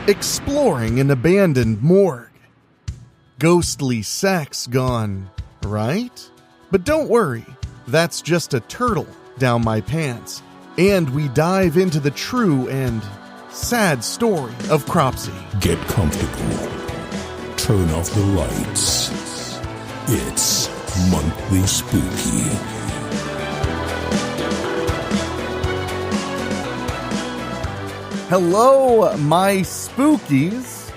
Exploring an abandoned morgue. Ghostly sex gone right? But don't worry, that's just a turtle down my pants. And we dive into the true and sad story of Cropsey. Get comfortable. Turn off the lights. It's Monthly Spooky. Hello, my spookies.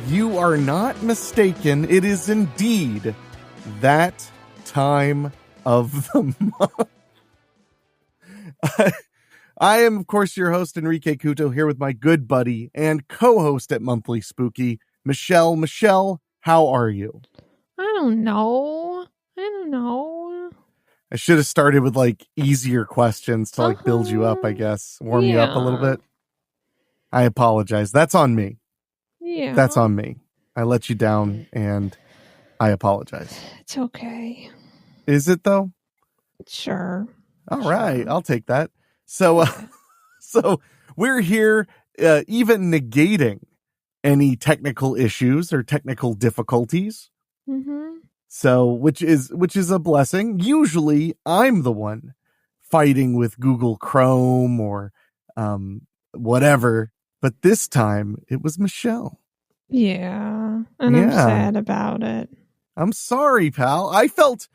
You are not mistaken. It is indeed that time of the month. I am, of course, your host, Enrique Couto, here with my good buddy and co-host at Monthly Spooky, Michelle. Michelle, how are you? I don't know. I should have started with, easier questions to, build you up, I guess. Warm you up a little bit. I apologize. That's on me. Yeah. That's on me. I let you down, and I apologize. It's okay. Is it, though? Sure. All right. I'll take that. So we're here even negating any technical issues or technical difficulties. Mm-hmm. So, which is a blessing. Usually I'm the one fighting with Google Chrome or whatever. But this time it was Michelle. Yeah. And I'm sad about it. I'm sorry, pal. I felt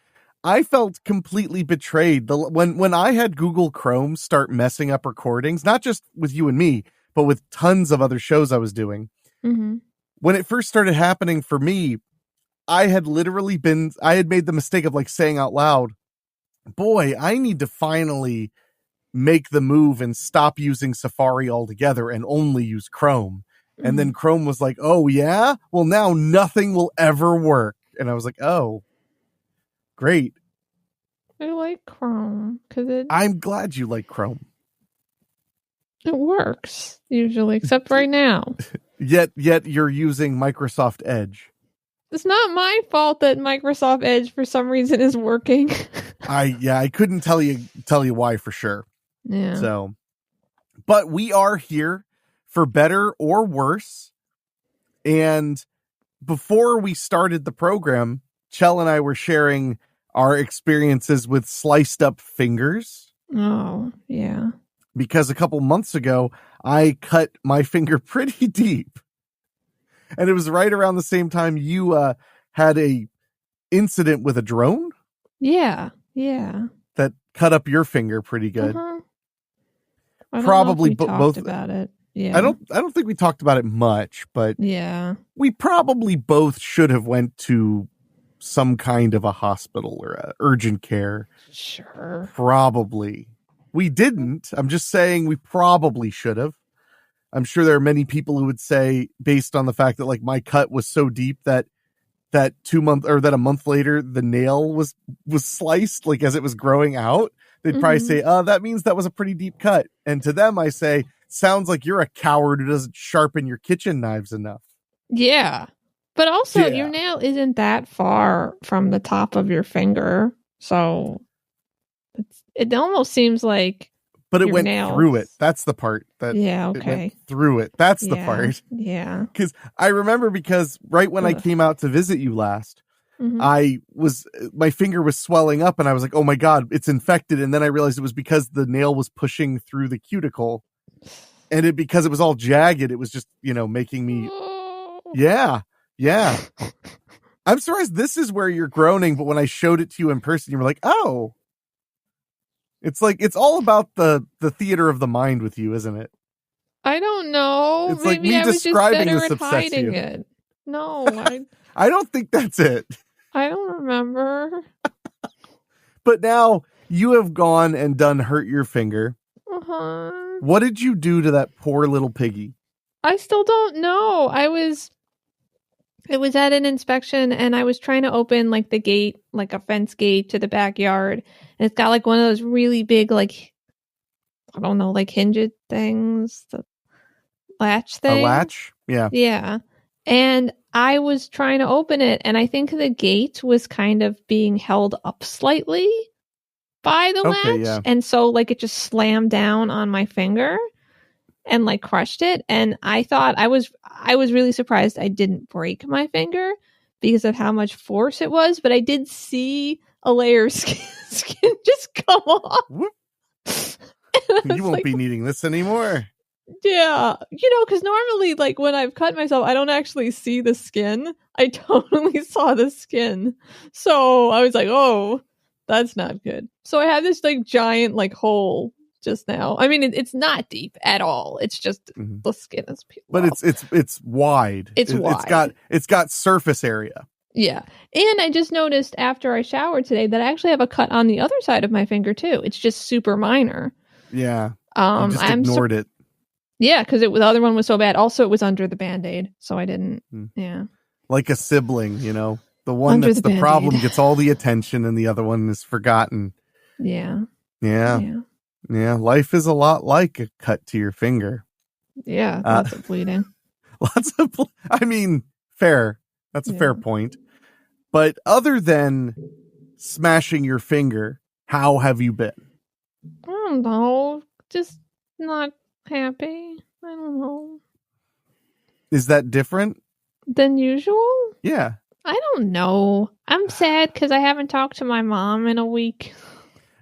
completely betrayed. When I had Google Chrome start messing up recordings, not just with you and me, but with tons of other shows I was doing. Mm-hmm. When it first started happening for me, I had made the mistake of saying out loud, boy, I need to finally make the move and stop using Safari altogether and only use Chrome. Mm-hmm. And then Chrome was like, oh yeah? Well, now nothing will ever work. And I was like, oh, great. I like Chrome because I'm glad you like Chrome. It works usually, except right now. Yet you're using Microsoft Edge. It's not my fault that Microsoft Edge for some reason is working. I couldn't tell you why for sure. Yeah. So, but we are here for better or worse. And before we started the program, Chell and I were sharing our experiences with sliced up fingers. Oh, yeah. Because a couple months ago, I cut my finger pretty deep. And it was right around the same time you had a incident with a drone. Yeah. That cut up your finger pretty good. Uh-huh. I Probably don't know if we both talked about it. Yeah. I don't think we talked about it much, but yeah, we probably both should have went to some kind of a hospital or urgent care. Sure. Probably. We didn't. I'm just saying we probably should have. I'm sure there are many people who would say, based on the fact that my cut was so deep that a month later the nail was sliced as it was growing out, they'd probably say, that means that was a pretty deep cut. And to them I say, sounds like you're a coward who doesn't sharpen your kitchen knives enough. Yeah. But also your nail isn't that far from the top of your finger. So it almost seems like but it went through it. That's the part that it went through it. That's the part. Yeah. Because I remember right when I came out to visit you last, my finger was swelling up and I was like, oh my God, it's infected. And then I realized it was because the nail was pushing through the cuticle and because it was all jagged, it was just, making me. Yeah. I'm surprised this is where you're groaning. But when I showed it to you in person, you were like, oh, it's all about the theater of the mind with you, isn't it? I don't know. It's Maybe me I was describing just better this at hiding you. it. No, I don't think that's it. I don't remember. But now you have gone and hurt your finger. Uh-huh. What did you do to that poor little piggy? I still don't know. It was at an inspection and I was trying to open the gate, a fence gate to the backyard. And it's got one of those really big, I don't know, hinged things, the latch thing. A latch? Yeah. Yeah. And I was trying to open it and I think the gate was kind of being held up slightly by the latch. Yeah. And so it just slammed down on my finger. and like crushed it. And I thought I was really surprised I didn't break my finger because of how much force it was. But I did see a layer of skin just come off. You won't be needing this anymore. Yeah, because normally, like, when I've cut myself, I don't actually see the skin. I totally saw the skin. So I was like, oh, that's not good. So I have this, like, giant, like, hole just now. I mean, it's not deep at all. It's just the skin is peeled But off. it's wide. It's wide. It's got surface area. Yeah. And I just noticed after I showered today that I actually have a cut on the other side of my finger, too. It's just super minor. Yeah. You just ignored it. Yeah, because the other one was so bad. Also, it was under the Band-Aid, so I didn't. Yeah, like a sibling, the one that's the problem gets all the attention, and the other one is forgotten. Yeah. Life is a lot like a cut to your finger. Yeah, lots of bleeding. I mean, fair. That's a fair point. But other than smashing your finger, how have you been? I don't know. Just not happy. I don't know. Is that different than usual? Yeah. I don't know. I'm sad because I haven't talked to my mom in a week.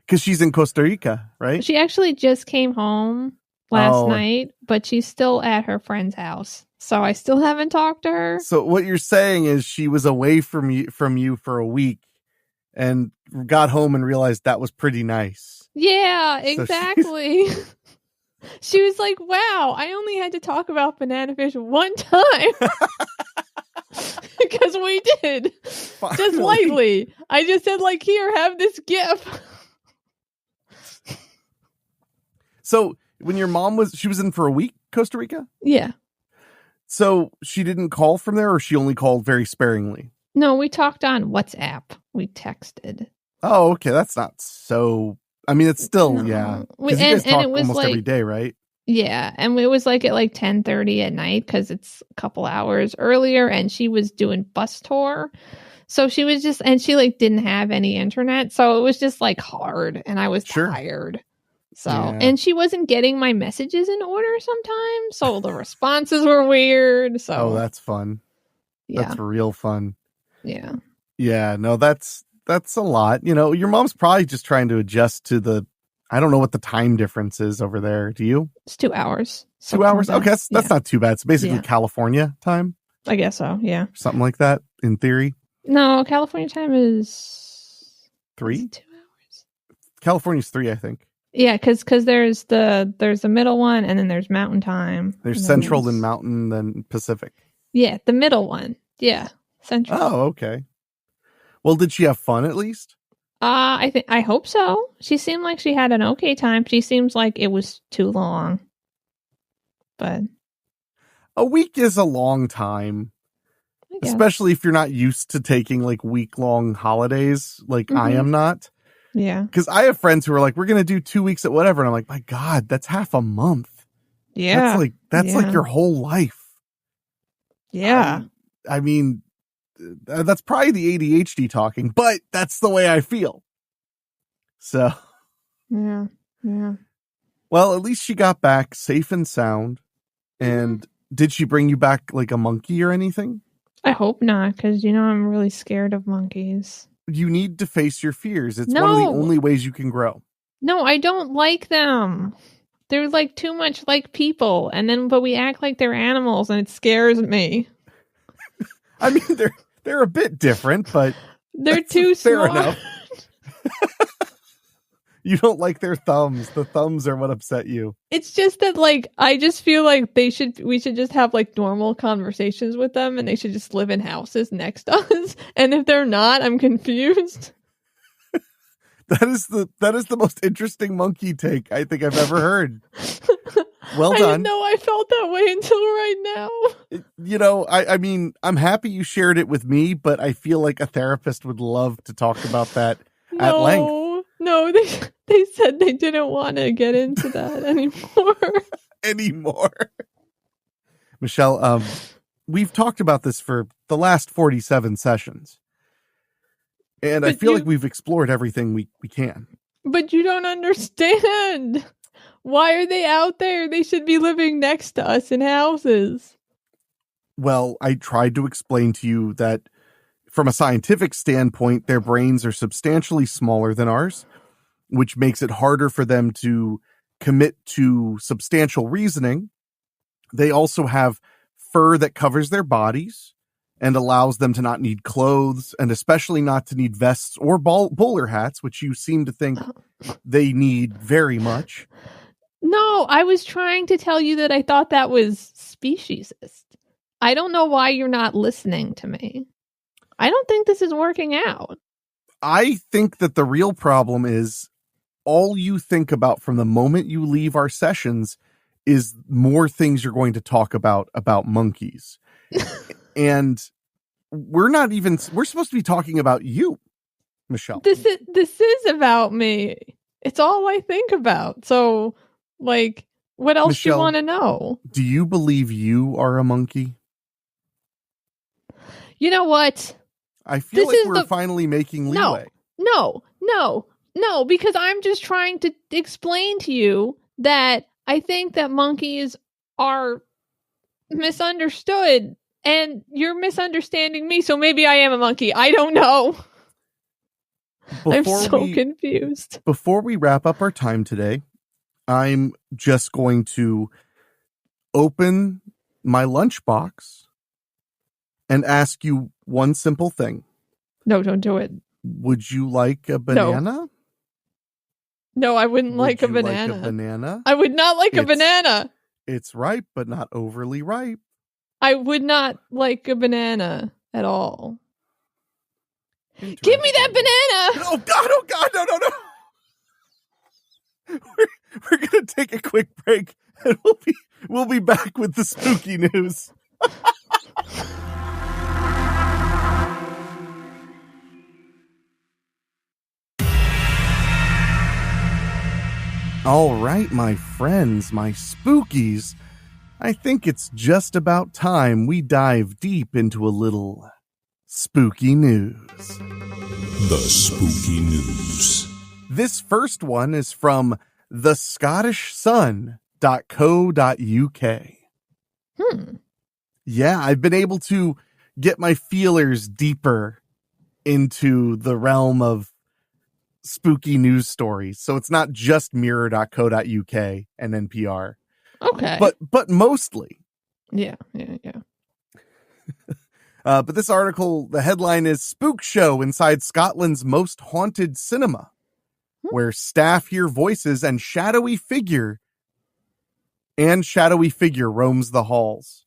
Because she's in Costa Rica, right? She actually just came home last night, but she's still at her friend's house. So I still haven't talked to her. So what you're saying is she was away from you for a week and got home and realized that was pretty nice. Yeah, exactly. So she was like, wow, I only had to talk about banana fish one time. Because we did. Finally. Just lightly. I just said, like, here, have this gift. So when your mom she was in for a week, Costa Rica? Yeah. So she didn't call from there, or she only called very sparingly? No, we talked on WhatsApp. We texted. Oh, okay. That's not so... I mean, it's still, yeah. Because you guys talk it was almost like, every day, right? Yeah, and it was like at like 10:30 at night because it's a couple hours earlier, and she was doing bus tour. So she was just, and she like didn't have any internet, so it was just like hard, and I was tired. So, and she wasn't getting my messages in order sometimes, so the responses were weird. So, that's fun. Yeah. That's real fun. Yeah. Yeah, no, that's a lot. Your mom's probably just trying to adjust to I don't know what the time difference is over there. Do you? It's 2 hours. 2 hours? Okay, that's not too bad. It's basically California time. I guess so, yeah. Something like that, in theory. No, California time is 3? 2 hours. California's 3, I think. Yeah, because there's the middle one, and then there's mountain time. There's central, then mountain, then Pacific. Yeah, the middle one. Yeah, central. Oh, okay. Well, did she have fun at least? I hope so. She seemed like she had an okay time. She seems like it was too long. But a week is a long time. Especially if you're not used to taking like week-long holidays like I am not. Yeah. Because I have friends who are like, we're going to do 2 weeks at whatever. And I'm like, my God, that's half a month. Yeah. That's like your whole life. Yeah. I mean, that's probably the ADHD talking, but that's the way I feel. So. Yeah. Yeah. Well, at least she got back safe and sound. And did she bring you back like a monkey or anything? I hope not, because I'm really scared of monkeys. You need to face your fears. It's one of the only ways you can grow. No, I don't like them. They're like too much like people, but we act like they're animals, and it scares me. I mean, they're a bit different, but they're too fair smart. enough. You don't like their thumbs. The thumbs are what upset you. It's just that, like, I just feel like we should just have like normal conversations with them, and they should just live in houses next to us. And if they're not, I'm confused. That is the most interesting monkey take I think I've ever heard. Well done. I didn't know I felt that way until right now. I mean, I'm happy you shared it with me, but I feel like a therapist would love to talk about that at length. No, they said they didn't want to get into that anymore. Michelle, we've talked about this for the last 47 sessions. And I feel like we've explored everything we can. But you don't understand. Why are they out there? They should be living next to us in houses. Well, I tried to explain to you that from a scientific standpoint, their brains are substantially smaller than ours, which makes it harder for them to commit to substantial reasoning. They also have fur that covers their bodies and allows them to not need clothes, and especially not to need vests or bowler hats, which you seem to think they need very much. No, I was trying to tell you that I thought that was speciesist. I don't know why you're not listening to me. I don't think this is working out. I think that the real problem is all you think about from the moment you leave our sessions is more things you're going to talk about monkeys. And we're supposed to be talking about you, Michelle. This is about me. It's all I think about. So, like, what else Michelle, do you want to know? Do you believe you are a monkey? You know what? I feel like we're finally making leeway. No, because I'm just trying to explain to you that I think that monkeys are misunderstood and you're misunderstanding me. So maybe I am a monkey. I don't know. I'm so confused. Before we wrap up our time today, I'm just going to open my lunchbox and ask you one simple thing. No, don't do it. Would you like a banana? No, I wouldn't like a banana. Like a banana? I would not like a banana. It's ripe, but not overly ripe. I would not like a banana at all. Give me that banana! Oh God, no. We're gonna take a quick break and we'll be back with the spooky news. All right, my friends, my spookies, I think it's just about time we dive deep into a little spooky news. The spooky news. This first one is from thescottishsun.co.uk. Yeah, I've been able to get my feelers deeper into the realm of spooky news stories. So it's not just mirror.co.uk and NPR. Okay. But mostly. Yeah. But this article, the headline is Spook Show Inside Scotland's Most Haunted Cinema, where staff hear voices and shadowy figure roams the halls.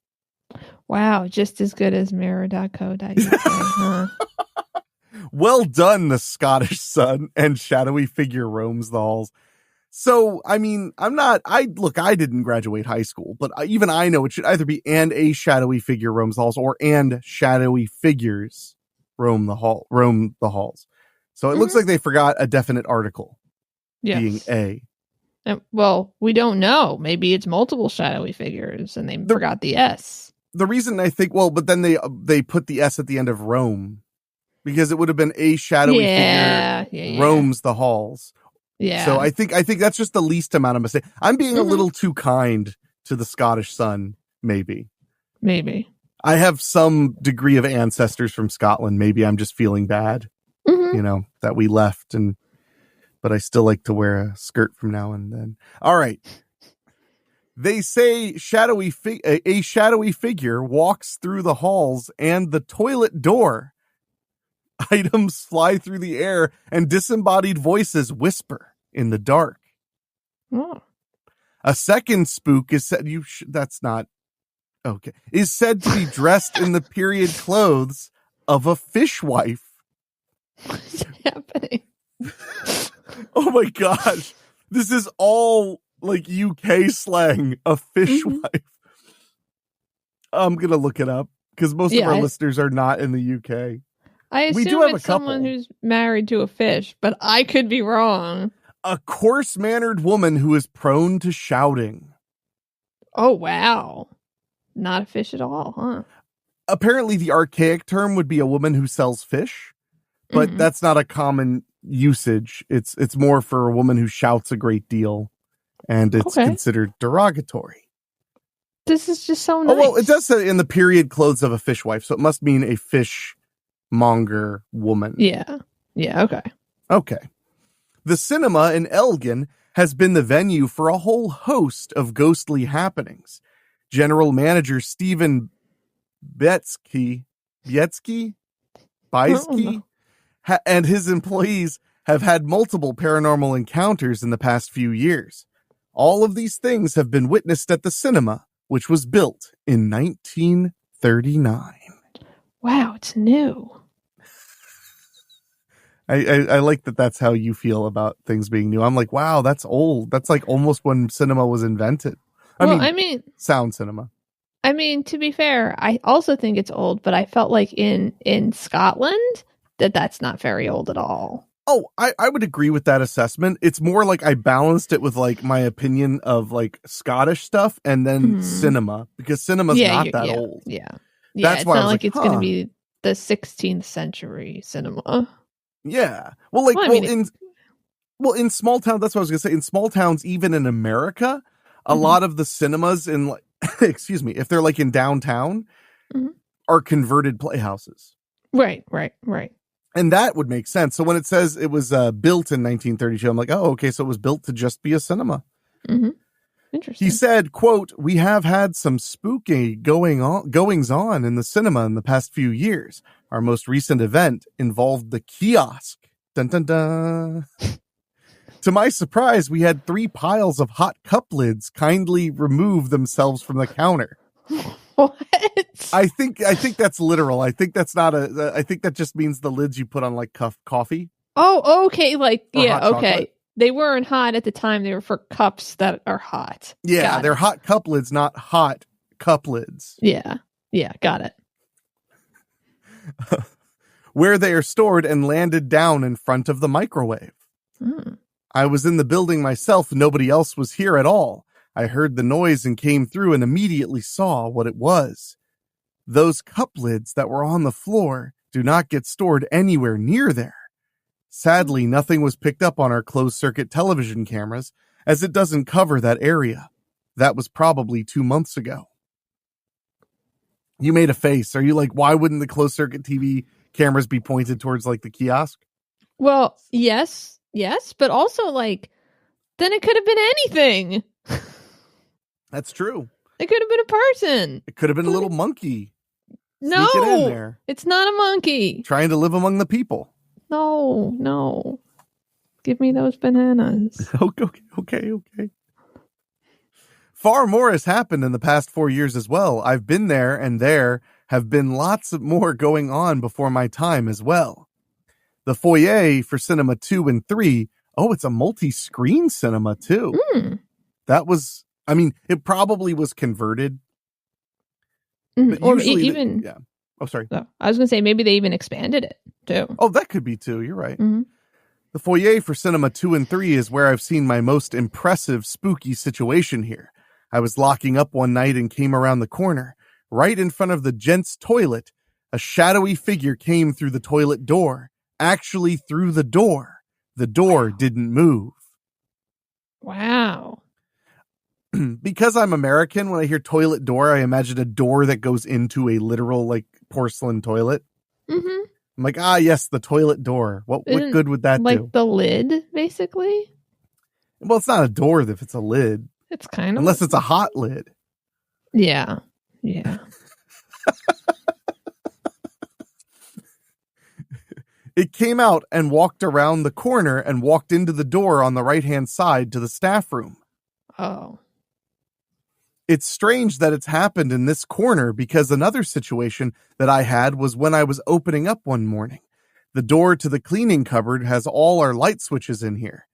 Wow, just as good as mirror.co.uk. Huh? Well done, the Scottish Sun, and shadowy figure roams the halls. So, I mean, I didn't graduate high school, but even I know it should either be and a shadowy figure roams the halls or and shadowy figures roam the halls. So it looks like they forgot a definite article being A. Well, we don't know. Maybe it's multiple shadowy figures and they forgot the S. The reason I think, but then they put the S at the end of roam because it would have been a shadowy figure roams the halls. Yeah. So I think that's just the least amount of mistake. I'm being a little too kind to the Scottish Sun, maybe. I have some degree of ancestors from Scotland. Maybe I'm just feeling bad, that we left, but I still like to wear a skirt from now and then. All right. They say a shadowy figure walks through the halls and the toilet door. Items fly through the air and disembodied voices whisper in the dark. Oh. A second spook is said that's not okay. Is said to be dressed in the period clothes of a fishwife. What's happening? Oh my gosh. This is all like UK slang, a fishwife. I'm going to look it up because most of our listeners are not in the UK. I assume it's someone who's married to a fish, but I could be wrong. A coarse-mannered woman who is prone to shouting. Oh, wow. Not a fish at all, huh? Apparently, the archaic term would be a woman who sells fish, but that's not a common usage. It's more for a woman who shouts a great deal and it's Okay. considered derogatory. This is just so nice. Oh, well, it does say in the period clothes of a fishwife, so it must mean a fishmonger woman. Yeah. Yeah, okay. Okay. The cinema in Elgin has been the venue for a whole host of ghostly happenings. General Manager Stephen Bietzke, and his employees have had multiple paranormal encounters in the past few years. All of these things have been witnessed at the cinema, which was built in 1939. Wow, it's new. I like that that's how you feel about things being new. I'm like, wow, that's old. That's like almost when cinema was invented. I mean, sound cinema. I mean, to be fair, I also think it's old, but I felt like in Scotland that's not very old at all. Oh, I would agree with that assessment. It's more like I balanced it with like my opinion of like Scottish stuff and then cinema, because cinema's not that old. Yeah. That's it's why not I was like it's going to huh. be the 16th century cinema. Yeah. Well, like, in small towns, that's what I was going to say. In small towns, even in America, a lot of the cinemas in, like, excuse me, if they're like in downtown, are converted playhouses. Right. And that would make sense. So when it says it was built in 1932, I'm like, oh, okay, so it was built to just be a cinema. Interesting. He said, quote, "We have had some spooky goings on in the cinema in the past few years. Our most recent event involved the kiosk. Dun, dun, dun. To my surprise, we had 3 piles of hot cup lids kindly remove themselves from the counter." What? I think that's literal. I think that's not I think that just means the lids you put on like coffee. Oh, okay. Like, or yeah, okay. Chocolate. They weren't hot at the time. They were for cups that are hot. Yeah, they're hot cup lids, not hot cup lids. Yeah, got it. Where they are stored and landed down in front of the microwave. I was in the building myself. Nobody else was here at all. I heard the noise and came through and immediately saw what it was. Those cup lids that were on the floor do not get stored anywhere near there. Sadly, nothing was picked up on our closed-circuit television cameras, as it doesn't cover that area. That was probably 2 months ago. You made a face. Are you like, why wouldn't the closed-circuit TV cameras be pointed towards, like, the kiosk? Well, yes, but also, like, then it could have been anything. That's true. It could have been a person. It could have been a little monkey. No, sneaking in there, it's not a monkey. trying to live among the people. No. Give me those bananas. Okay. Far more has happened in the past 4 years as well. I've been there, and there have been lots of more going on before my time as well. The foyer for Cinema 2 and 3, it's a multi-screen cinema too. That was, I mean, it probably was converted. But Or even... yeah. Oh, sorry. I was going to say, maybe they even expanded it too. Oh, that could be too. You're right. The foyer for Cinema 2 and 3 is where I've seen my most impressive spooky situation here. I was locking up one night and came around the corner. Right in front of the gents' toilet, a shadowy figure came through the toilet door. Actually through the door. The door didn't move. Wow. Because I'm American, when I hear toilet door, I imagine a door that goes into a literal, like, porcelain toilet. I'm like, yes, the toilet door. What good would that do? Like the lid, basically? Well, it's not a door if it's a lid. It's kind of... Unless it's a hot lid. Yeah. It came out and walked around the corner and walked into the door on the right-hand side to the staff room. Oh. It's strange that it's happened in this corner, because another situation that I had was when I was opening up one morning. The door to the cleaning cupboard has all our light switches in here.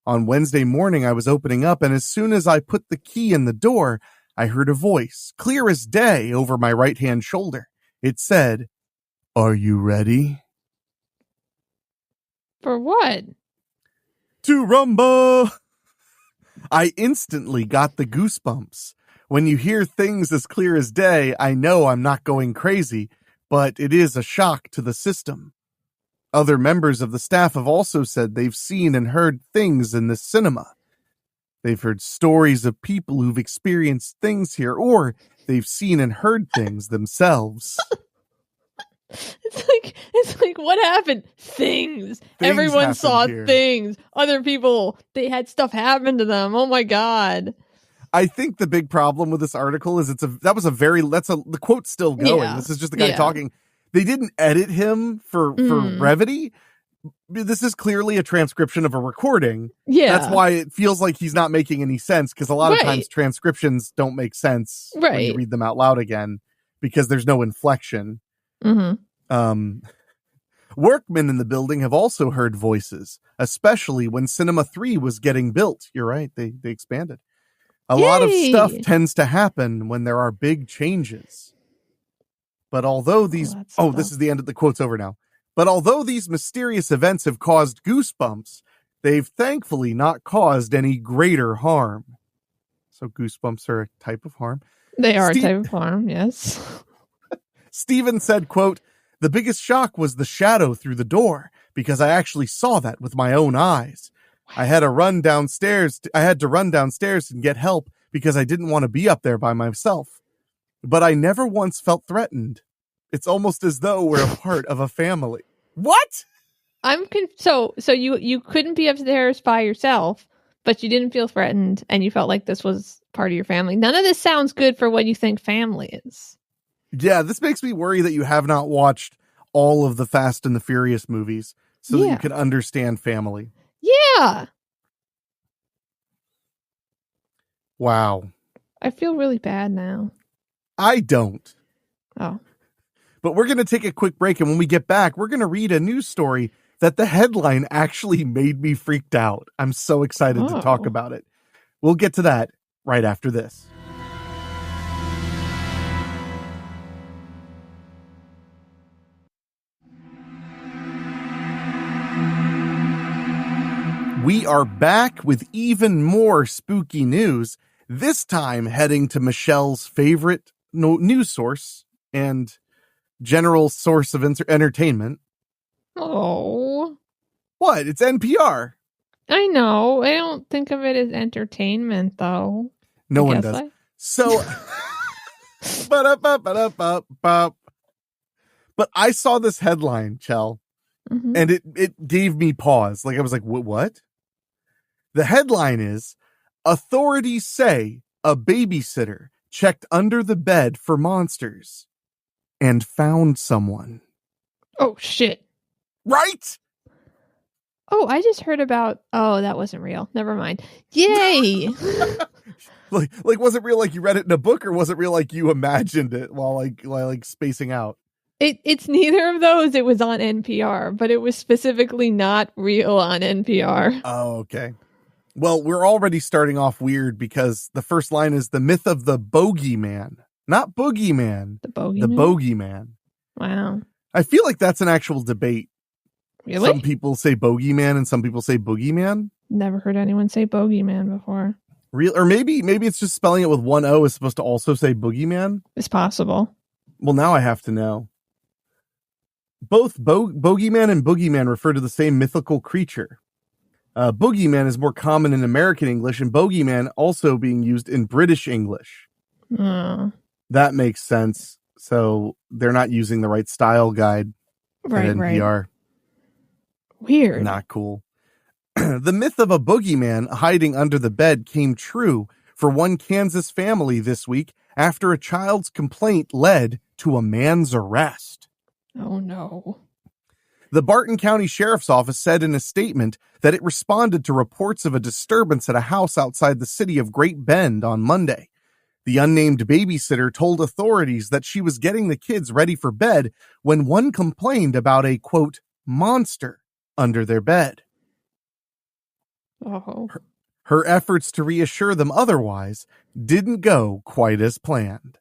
On Wednesday morning, I was opening up, and as soon as I put the key in the door, I heard a voice, clear as day, over my right-hand shoulder. It said, "Are you ready?" For what? To rumba! I instantly got the goosebumps. When you hear things as clear as day, I know I'm not going crazy, but it is a shock to the system. Other members of the staff have also said they've seen and heard things in this cinema. They've heard stories of people who've experienced things here, or they've seen and heard things themselves. It's like what happened? Things everyone saw here. Things. Other people, they had stuff happen to them. Oh my God. I think the big problem with this article is the quote's still going. Yeah. This is just the guy talking. They didn't edit him for brevity. This is clearly a transcription of a recording. Yeah. That's why it feels like he's not making any sense, because a lot of times transcriptions don't make sense when you read them out loud again because there's no inflection. Mm-hmm. Workmen in the building have also heard voices, especially when Cinema 3 was getting built. You're right. They expanded. A lot of stuff tends to happen when there are big changes. But although these... this is the end of the quote's over now. But although these mysterious events have caused goosebumps, they've thankfully not caused any greater harm. So goosebumps are a type of harm. They are a type of harm, yes. Stephen said, quote, "The biggest shock was the shadow through the door, because I actually saw that with my own eyes. I had to run downstairs and get help because I didn't want to be up there by myself. But I never once felt threatened. It's almost as though we're a part of a family." What? So you couldn't be upstairs by yourself, but you didn't feel threatened, and you felt like this was part of your family. None of this sounds good for what you think family is. Yeah, this makes me worry that you have not watched all of the Fast and the Furious movies so that you can understand family. Yeah. Wow. I feel really bad now. I don't. Oh. But we're going to take a quick break, and when we get back, we're going to read a news story that the headline actually made me freaked out. I'm so excited to talk about it. We'll get to that right after this. We are back with even more spooky news, this time heading to Michelle's favorite news source and general source of entertainment. Oh. What? It's NPR. I know. I don't think of it as entertainment, though. No one does. So, but I saw this headline, Chell, and it gave me pause. Like, I was like, what? The headline is, authorities say a babysitter checked under the bed for monsters and found someone. Oh, shit. Right? Oh, I just heard about... Oh, that wasn't real. Never mind. Yay! like was it real like you read it in a book, or was it real like you imagined it while spacing out? It's neither of those. It was on NPR, but it was specifically not real on NPR. Oh, okay. Well, we're already starting off weird because the first line is the myth of the bogeyman. Not boogeyman. The bogeyman? The bogeyman. Wow. I feel like that's an actual debate. Really? Some people say bogeyman and some people say boogeyman. Never heard anyone say bogeyman before. Real, or maybe it's just spelling it with one O is supposed to also say boogeyman. It's possible. Well, now I have to know. Both bogeyman and boogeyman refer to the same mythical creature. Boogeyman is more common in American English, and bogeyman also being used in British English. That makes sense. So they're not using the right style guide at NPR. Right. Weird. Not cool. The myth of a boogeyman hiding under the bed came true for one Kansas family this week after a child's complaint led to a man's arrest. Oh, no. The Barton County Sheriff's Office said in a statement that it responded to reports of a disturbance at a house outside the city of Great Bend on Monday. The unnamed babysitter told authorities that she was getting the kids ready for bed when one complained about a, quote, monster under their bed. Oh. Her efforts to reassure them otherwise didn't go quite as planned.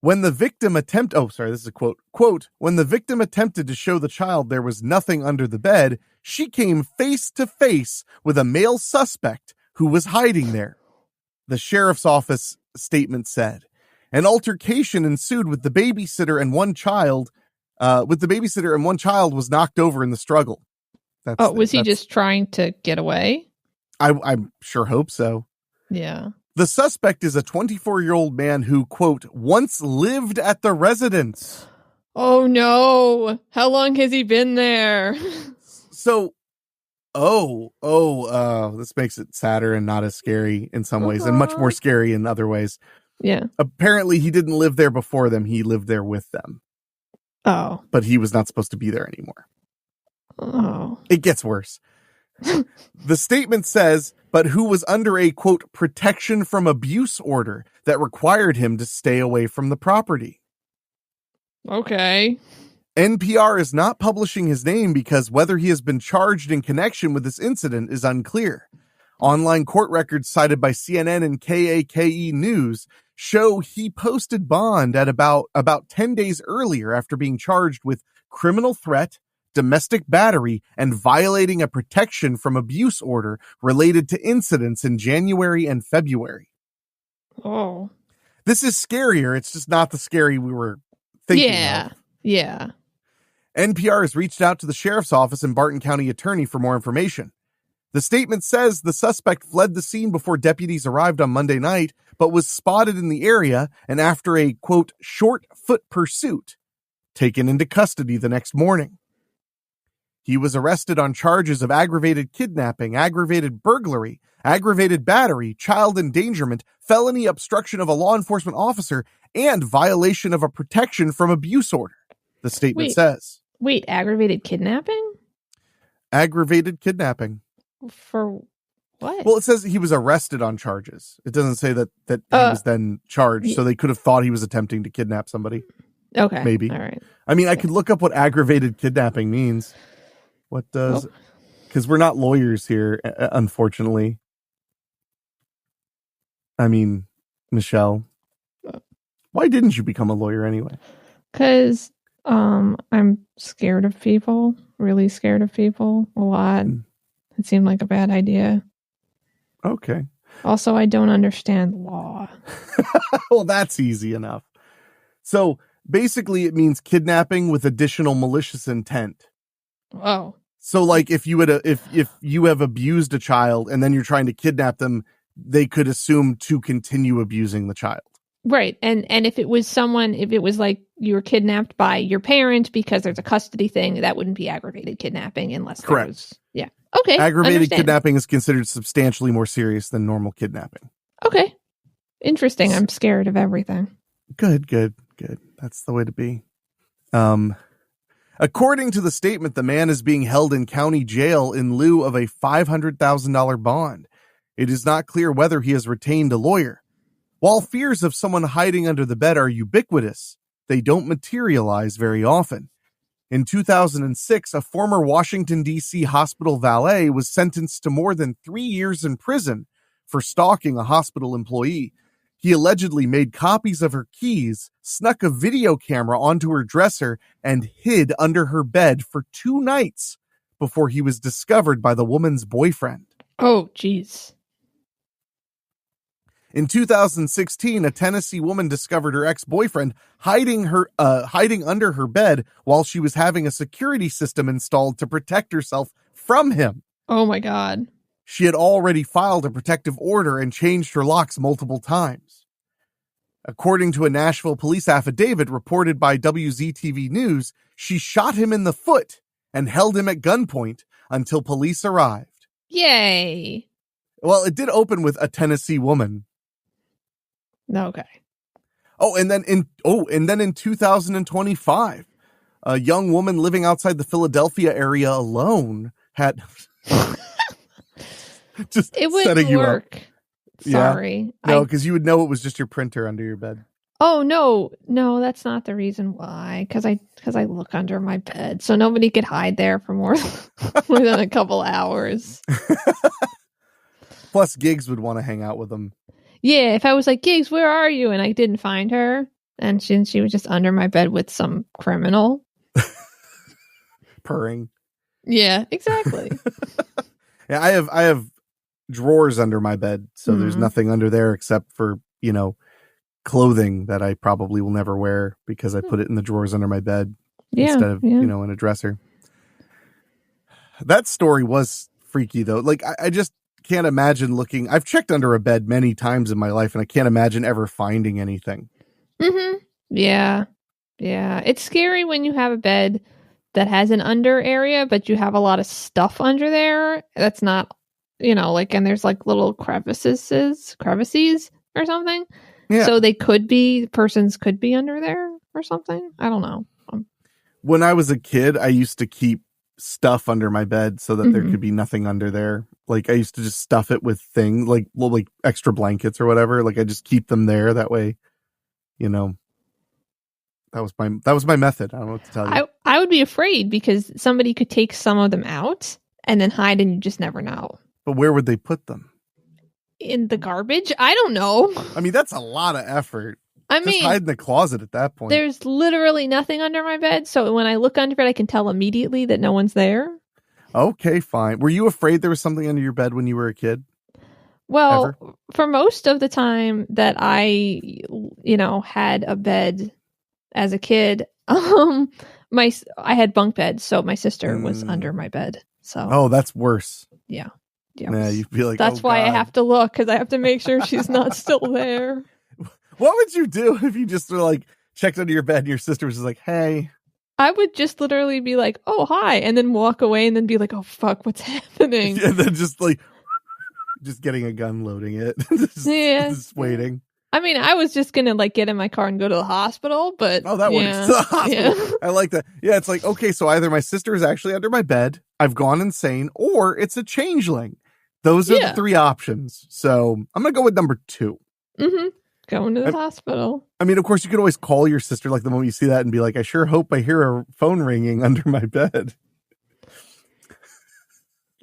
When the victim this is a quote, when the victim attempted to show the child there was nothing under the bed, she came face to face with a male suspect who was hiding there. The sheriff's office statement said, an altercation ensued with the babysitter and one child, was knocked over in the struggle. Was he just trying to get away? I'm sure hope so. Yeah. The suspect is a 24-year-old man who, quote, once lived at the residence. Oh, no. How long has he been there? So, this makes it sadder and not as scary in some ways and much more scary in other ways. Yeah. Apparently, he didn't live there before them. He lived there with them. Oh. But he was not supposed to be there anymore. Oh. It gets worse. The statement says, but who was under a, quote, protection from abuse order that required him to stay away from the property. Okay. NPR is not publishing his name because whether he has been charged in connection with this incident is unclear. Online court records cited by CNN and KAKE News show he posted bond at about 10 days earlier after being charged with criminal threat, domestic battery, and violating a protection from abuse order related to incidents in January and February. Oh. This is scarier. It's just not the scary we were thinking of. Yeah. NPR has reached out to the sheriff's office and Barton County attorney for more information. The statement says the suspect fled the scene before deputies arrived on Monday night, but was spotted in the area and after a, quote, short foot pursuit, taken into custody the next morning. He was arrested on charges of aggravated kidnapping, aggravated burglary, aggravated battery, child endangerment, felony obstruction of a law enforcement officer, and violation of a protection from abuse order, the statement says. Wait, aggravated kidnapping? Aggravated kidnapping. For what? Well, it says he was arrested on charges. It doesn't say that he was then charged, so they could have thought he was attempting to kidnap somebody. Okay. Maybe. All right. I mean, I could look up what aggravated kidnapping means. What does... Because we're not lawyers here, unfortunately. I mean, Michelle, why didn't you become a lawyer anyway? Because I'm scared of people, really scared of people a lot. It seemed like a bad idea. Okay. Also, I don't understand law. Well, that's easy enough. So basically it means kidnapping with additional malicious intent. Oh. So like if you have abused a child and then you're trying to kidnap them, they could assume to continue abusing the child. Right. And if it was like you were kidnapped by your parent because there's a custody thing, that wouldn't be aggravated kidnapping unless there was... Yeah. Okay. Aggravated kidnapping is considered substantially more serious than normal kidnapping. Okay. Interesting. I'm scared of everything. Good. That's the way to be. According to the statement, the man is being held in county jail in lieu of a $500,000 bond. It is not clear whether he has retained a lawyer. While fears of someone hiding under the bed are ubiquitous, they don't materialize very often. In 2006, a former Washington, D.C. hospital valet was sentenced to more than 3 years in prison for stalking a hospital employee. He allegedly made copies of her keys, snuck a video camera onto her dresser, and hid under her bed for 2 nights before he was discovered by the woman's boyfriend. Oh, jeez. In 2016, a Tennessee woman discovered her ex-boyfriend hiding under her bed while she was having a security system installed to protect herself from him. Oh my God. She had already filed a protective order and changed her locks multiple times. According to a Nashville police affidavit reported by WZTV News, she shot him in the foot and held him at gunpoint until police arrived. Yay. Well, it did open with a Tennessee woman. Okay. And then in 2025, a young woman living outside the Philadelphia area alone had just it setting you work. Up. Sorry. Yeah. No, because you would know it was just your printer under your bed. Oh no, that's not the reason why. Because I look under my bed, so nobody could hide there for more than a couple hours. Plus, Gigs would want to hang out with them. Yeah, if I was like, Gigs, where are you? And I didn't find her, and she was just under my bed with some criminal. Purring. Yeah, exactly. Yeah, I have drawers under my bed, so there's nothing under there except for, clothing that I probably will never wear because I put it in the drawers under my bed instead of, in a dresser. That story was freaky, though. Like, I just can't imagine looking. I've checked under a bed many times in my life, and I can't imagine ever finding anything. Mm-hmm. Yeah. Yeah. It's scary when you have a bed that has an under area, but you have a lot of stuff under there. That's not, like, and there's like little crevices or something. Yeah. So persons could be under there or something. I don't know. When I was a kid, I used to keep stuff under my bed so that there could be nothing under there. Like I used to just stuff it with things like extra blankets or whatever. Like I just keep them there. That way, that was my method. I don't know what to tell you. I would be afraid because somebody could take some of them out and then hide, and you just never know. But where would they put them? In the garbage? I don't know. I mean, that's a lot of effort. Just hide in the closet at that point. There's literally nothing under my bed, so when I look under it, I can tell immediately that no one's there. Okay, fine. Were you afraid there was something under your bed when you were a kid? Well, Ever? For most of the time that I, had a bed as a kid, I had bunk beds, so my sister was under my bed. So. Oh, that's worse. Yeah. Yeah, you'd be like, that's why God. I have to look, because I have to make sure she's not still there. What would you do if you just checked under your bed and your sister was just like, hey? I would just literally be like, oh, hi, and then walk away and then be like, oh, fuck, what's happening? And then just getting a gun, loading it. just waiting. I mean, I was just going to get in my car and go to the hospital, but... Oh, that works. To the hospital. Yeah. I like that. Yeah, it's like, okay, so either my sister is actually under my bed, I've gone insane, or it's a changeling. Those are the three options. So I'm going to go with number 2. Mm-hmm. Going to the hospital. I mean, of course, you could always call your sister the moment you see that and be like, I sure hope I hear a phone ringing under my bed.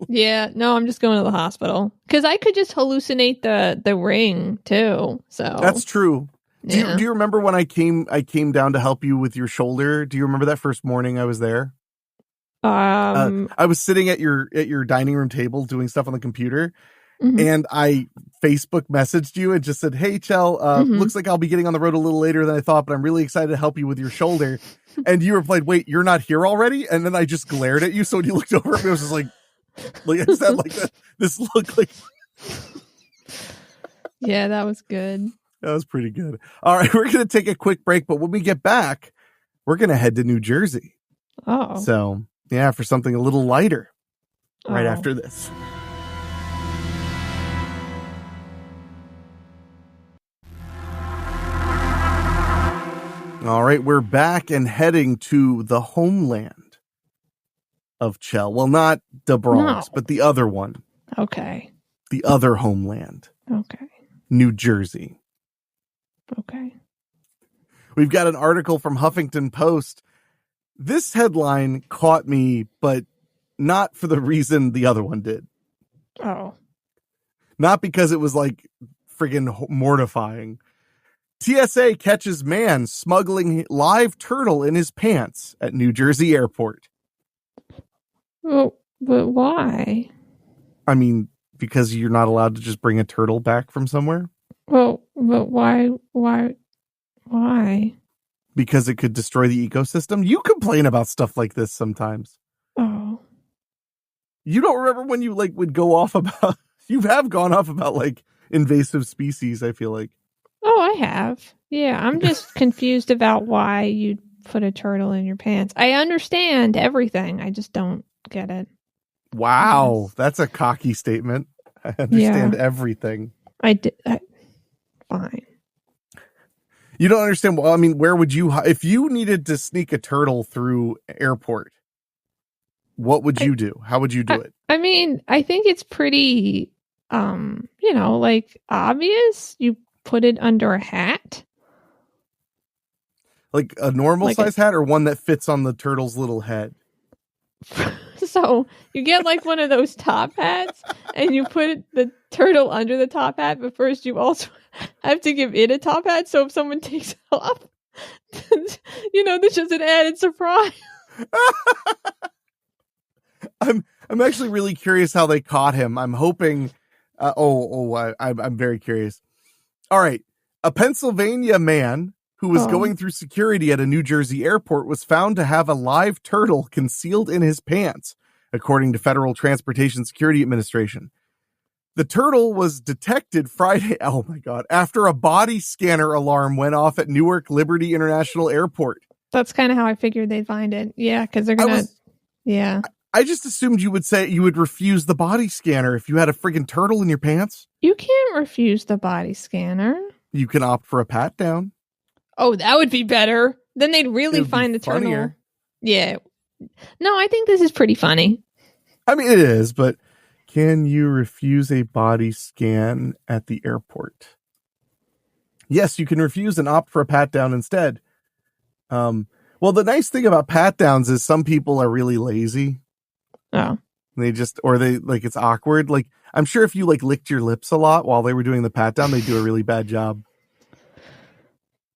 Yeah, no, I'm just going to the hospital. Because I could just hallucinate the ring, too. So that's true. Yeah. Do you remember when I came down to help you with your shoulder? Do you remember that first morning I was there? I was sitting at your dining room table doing stuff on the computer. Mm-hmm. And I Facebook messaged you and just said, hey, Chell, looks like I'll be getting on the road a little later than I thought, but I'm really excited to help you with your shoulder. And you replied, wait, you're not here already? And then I just glared at you. So when you looked over at me, I was just like I said, this looked like. Yeah, that was good. That was pretty good. All right, we're going to take a quick break, but when we get back, we're going to head to New Jersey. Oh. So, yeah, for something a little lighter right after this. All right, we're back and heading to the homeland of Chell. Well, not the Bronx, but the other one. Okay. The other homeland. Okay. New Jersey. Okay. We've got an article from Huffington Post. This headline caught me, but not for the reason the other one did. Oh. Not because it was friggin' mortifying. TSA catches man smuggling live turtle in his pants at New Jersey airport. Well, but why? I mean, because you're not allowed to just bring a turtle back from somewhere? Well, but why? Because it could destroy the ecosystem? You complain about stuff like this sometimes. Oh. You don't remember when you would go off about... You have gone off about invasive species, I feel like. Oh, I have. Yeah, I'm just confused about why you'd put a turtle in your pants. I understand everything. I just don't get it. Wow, that's a cocky statement. I understand everything. Fine. You don't understand. Well, I mean, where would you... If you needed to sneak a turtle through airport, what would you do? How would you do it? I mean, I think it's pretty, obvious. You put it under a hat. Like a normal size hat or one that fits on the turtle's little head? So you get one of those top hats and you put the turtle under the top hat, but first you also have to give it a top hat. So if someone takes it off, there's just an added surprise. I'm actually really curious how they caught him. I'm hoping. I'm very curious. All right. A Pennsylvania man who was going through security at a New Jersey airport was found to have a live turtle concealed in his pants, according to Federal Transportation Security Administration. The turtle was detected Friday. Oh my God. After a body scanner alarm went off at Newark Liberty International Airport. That's kind of how I figured they'd find it. Yeah. Cause they're going to, yeah. I just assumed you would refuse the body scanner if you had a friggin' turtle in your pants. You can't refuse the body scanner. You can opt for a pat down. Oh, that would be better. Then they'd really find the funnier. turtle. Yeah. No, I think this is pretty funny. I mean, it is, but can you refuse a body scan at the airport? Yes, you can refuse and opt for a pat down instead. Well, the nice thing about pat downs is some people are really lazy. Oh. It's awkward. Like, I'm sure if you licked your lips a lot while they were doing the pat down, they'd do a really bad job.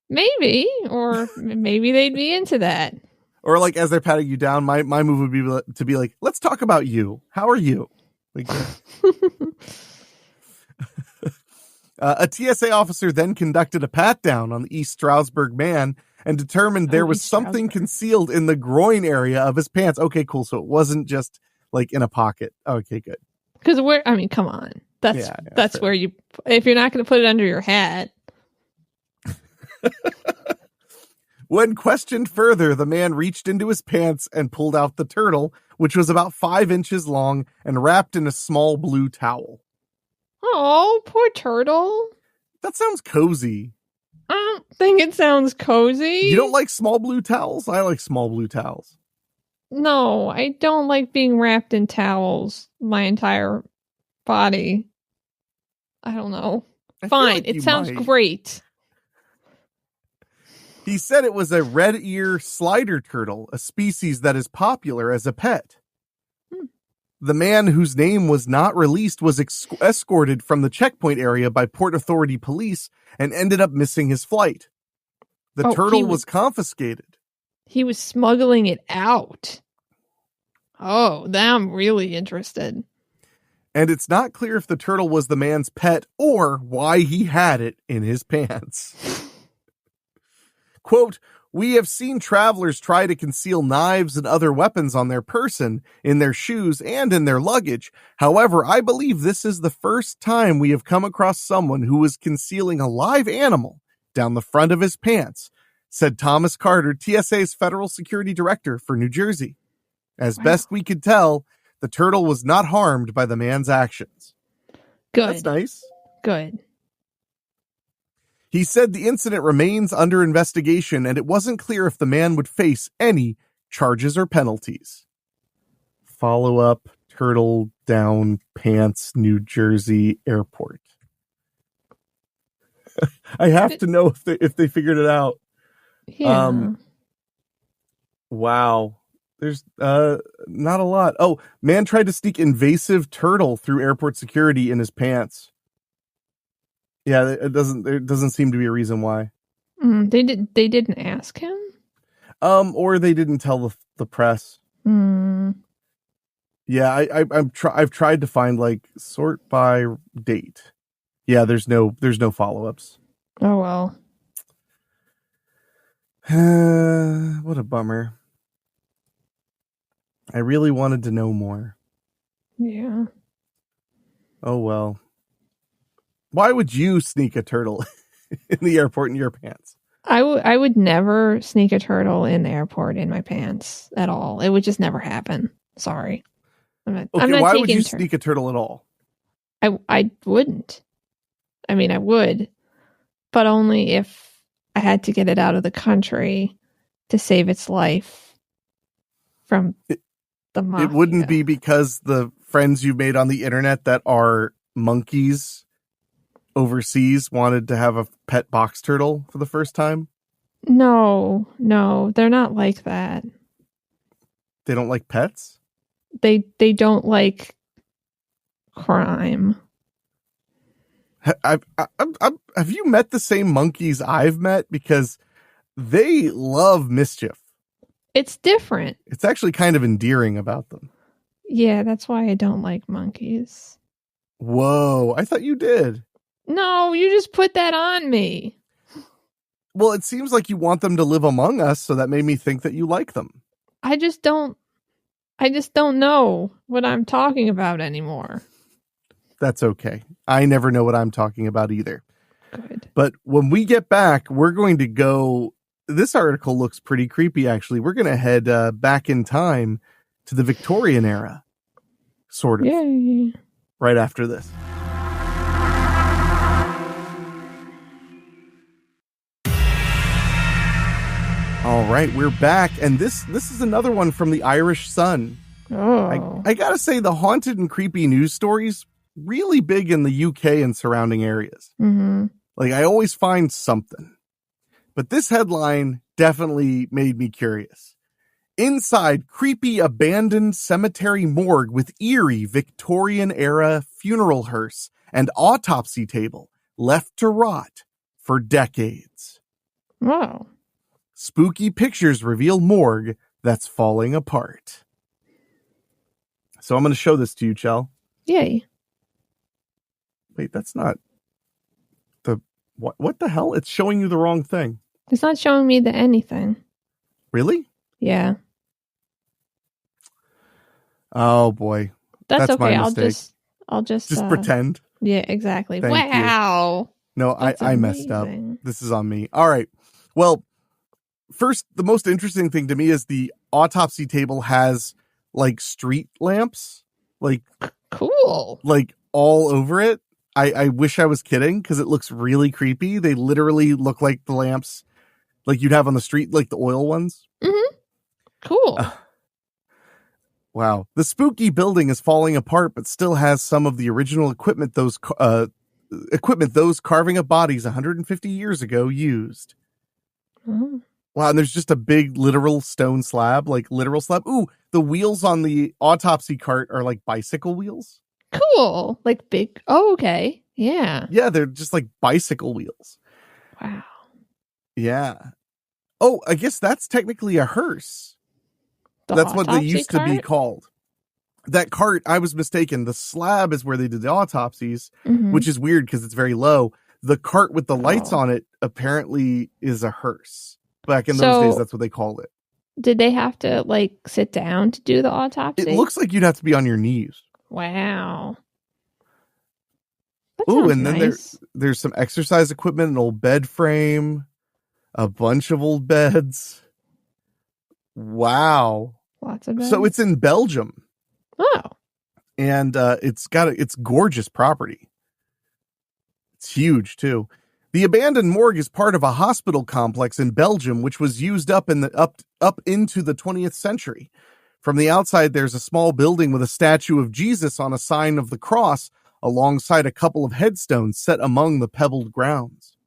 Maybe, or maybe they'd be into that. Or as they're patting you down, my move would be to be like, let's talk about you. How are you? A TSA officer then conducted a pat down on the East Stroudsburg man and determined there was something concealed in the groin area of his pants. Okay, cool. So it wasn't just in a pocket. Okay, good. Because come on. That's where if you're not going to put it under your hat. When questioned further, the man reached into his pants and pulled out the turtle, which was about 5 inches long and wrapped in a small blue towel. Oh, poor turtle. That sounds cozy. I don't think it sounds cozy. You don't like small blue towels? I like small blue towels. No, I don't like being wrapped in towels my entire body. I don't know. Fine, it sounds great. He said it was a red ear slider turtle, a species that is popular as a pet. The man, whose name was not released, was escorted from the checkpoint area by Port Authority police and ended up missing his flight. The turtle was confiscated. He was smuggling it out. Oh, now I'm really interested. And it's not clear if the turtle was the man's pet or why he had it in his pants. Quote, "We have seen travelers try to conceal knives and other weapons on their person, in their shoes, and in their luggage. However, I believe this is the first time we have come across someone who was concealing a live animal down the front of his pants," said Thomas Carter, TSA's Federal Security Director for New Jersey. As best we could tell, the turtle was not harmed by the man's actions. Good. That's nice. Good. He said the incident remains under investigation and it wasn't clear if the man would face any charges or penalties. Follow up, turtle down pants, New Jersey airport. I have to know if they figured it out. Yeah. Wow. There's not a lot. Oh, man tried to sneak invasive turtle through airport security in his pants. Yeah, there doesn't seem to be a reason why. They didn't ask him? Or they didn't tell the press. Yeah, I've tried to find sort by date. Yeah, there's no follow-ups. Oh well. What a bummer. I really wanted to know more. Yeah. Oh well. Why would you sneak a turtle in the airport in your pants? I would never sneak a turtle in the airport in my pants at all. It would just never happen. Sorry. I'm not why would you sneak a turtle at all? I wouldn't. I mean, I would, but only if I had to get it out of the country to save its life from the mafia. It wouldn't be because the friends you've made on the internet that are monkeys overseas wanted to have a pet box turtle for the first time? No, they're not like that. They don't like pets? They don't like crime. Have you met the same monkeys I've met? Because they love mischief. It's different. It's actually kind of endearing about them. Yeah, that's why I don't like monkeys. Whoa, I thought you did. No, you just put that on me. Well, it seems like you want them to live among us, so that made me think that you like them. I just don't know what I'm talking about anymore. That's okay. I never know what I'm talking about either. Good. But when we get back, we're going to go. This article looks pretty creepy, actually. We're going to head back in time to the Victorian era, sort of. Yay. Right after this. All right, we're back, and this is another one from the Irish Sun. Oh. I gotta say, the haunted and creepy news stories really big in the UK and surrounding areas. Mm-hmm. Like, I always find something. But this headline definitely made me curious. Inside creepy abandoned cemetery morgue with eerie Victorian-era funeral hearse and autopsy table left to rot for decades. Wow. Spooky pictures reveal morgue that's falling apart. So I'm going to show this to you, Chell. Yay. Wait, that's not the... What the hell? It's showing you the wrong thing. It's not showing me the anything. Really? Yeah. Oh, boy. That's my okay. mistake. I'll just pretend. Yeah, exactly. Thank Wow. You. No, I messed up. This is on me. All right. Well, first, the most interesting thing to me is the autopsy table has like street lamps, like cool, like all over it. I wish I was kidding because it looks really creepy. They literally look like the lamps like you'd have on the street, like the oil ones. Mm-hmm. Cool. Wow. The spooky building is falling apart, but still has some of the original equipment those carving up bodies 150 years ago used. Oh. Wow, and there's just a big literal stone slab, like literal slab. Ooh, the wheels on the autopsy cart are like bicycle wheels. Cool. Like big. Oh, okay. Yeah. Yeah, they're just like bicycle wheels. Wow. Yeah. Oh, I guess that's technically a hearse. That's what they used to be called. That cart, I was mistaken. The slab is where they did the autopsies, which is weird because it's very low. The cart with the lights on it apparently is a hearse. Back in those days, that's what they called it. Did they have to like sit down to do the autopsy? It looks like you'd have to be on your knees. Wow. Ooh, and then there's some exercise equipment, an old bed frame, a bunch of old beds. Wow. Lots of beds. So it's in Belgium. Oh. And it's gorgeous property. It's huge too. The abandoned morgue is part of a hospital complex in Belgium, which was used up into the 20th century. From the outside, there's a small building with a statue of Jesus on a sign of the cross, alongside a couple of headstones set among the pebbled grounds.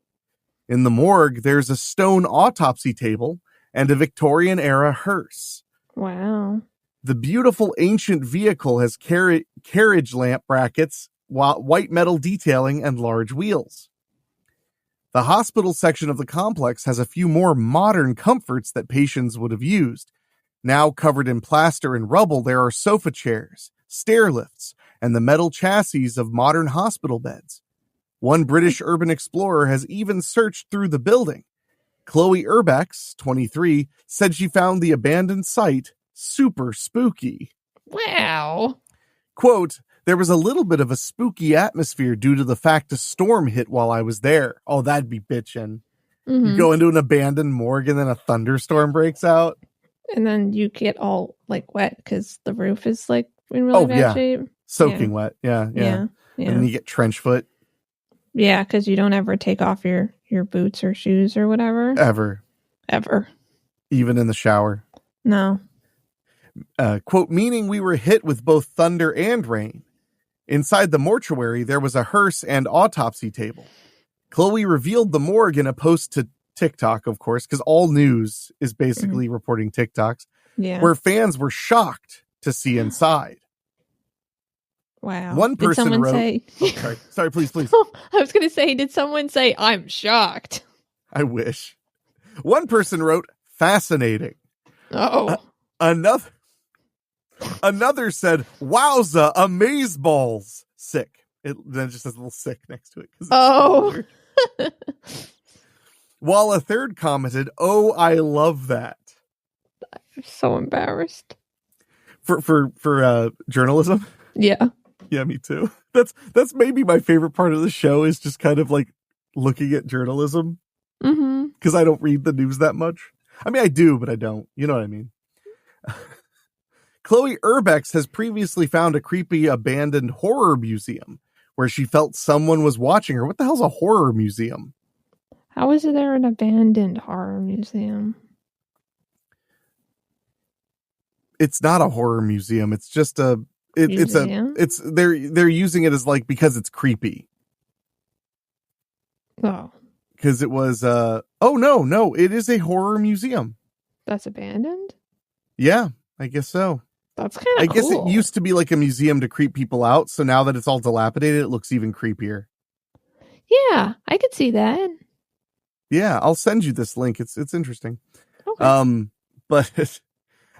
In the morgue, there's a stone autopsy table and a Victorian-era hearse. Wow. The beautiful ancient vehicle has carriage lamp brackets, white metal detailing, and large wheels. The hospital section of the complex has a few more modern comforts that patients would have used. Now covered in plaster and rubble, there are sofa chairs, stair lifts, and the metal chassis of modern hospital beds. One British urban explorer has even searched through the building. Chloe Urbex, 23, said she found the abandoned site super spooky. Wow. Quote, there was a little bit of a spooky atmosphere due to the fact a storm hit while I was there. Oh, that'd be bitchin'. You go into an abandoned morgue and then a thunderstorm breaks out. And then you get all like wet because the roof is like in really bad shape. Soaking wet. Yeah. And then you get trench foot. Yeah, because you don't ever take off your boots or shoes or whatever. Ever. Even in the shower. No. Quote, meaning we were hit with both thunder and rain. Inside the mortuary, there was a hearse and autopsy table. Chloe revealed the morgue in a post to TikTok, of course, because all news is basically reporting TikToks, where fans were shocked to see inside. Wow. One person did someone wrote... say... Sorry, please. I was going to say, did someone say, I'm shocked? I wish. One person wrote, fascinating. Oh. Another said, wowza, amazeballs. Sick. It then just has a little sick next to it. Oh. While a third commented, oh, I love that. I'm so embarrassed. For journalism? Yeah. Yeah, me too. That's maybe my favorite part of the show is just kind of like looking at journalism. Mm-hmm. Because I don't read the news that much. I mean, I do, but I don't. You know what I mean? Chloe Urbex has previously found a creepy abandoned horror museum where she felt someone was watching her. What the hell's a horror museum? How is there an abandoned horror museum? It's not a horror museum. It's just they're using it as like because it's creepy. Oh. Because it was no, it is a horror museum. That's abandoned? Yeah, I guess so. That's kind of I cool. guess it used to be like a museum to creep people out, so now that it's all dilapidated, it looks even creepier. Yeah, I could see that. Yeah, I'll send you this link. It's interesting. Okay. But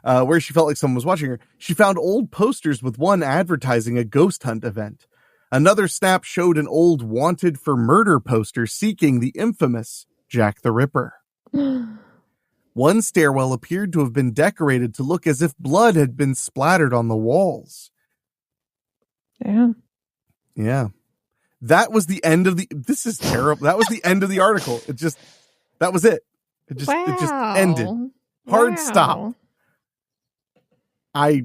where she felt like someone was watching her, she found old posters with one advertising a ghost hunt event. Another snap showed an old wanted for murder poster seeking the infamous Jack the Ripper. One stairwell appeared to have been decorated to look as if blood had been splattered on the walls. Yeah. Yeah. That was the end of this is terrible. That was the end of the article. That was it. It just ended. Hard stop. I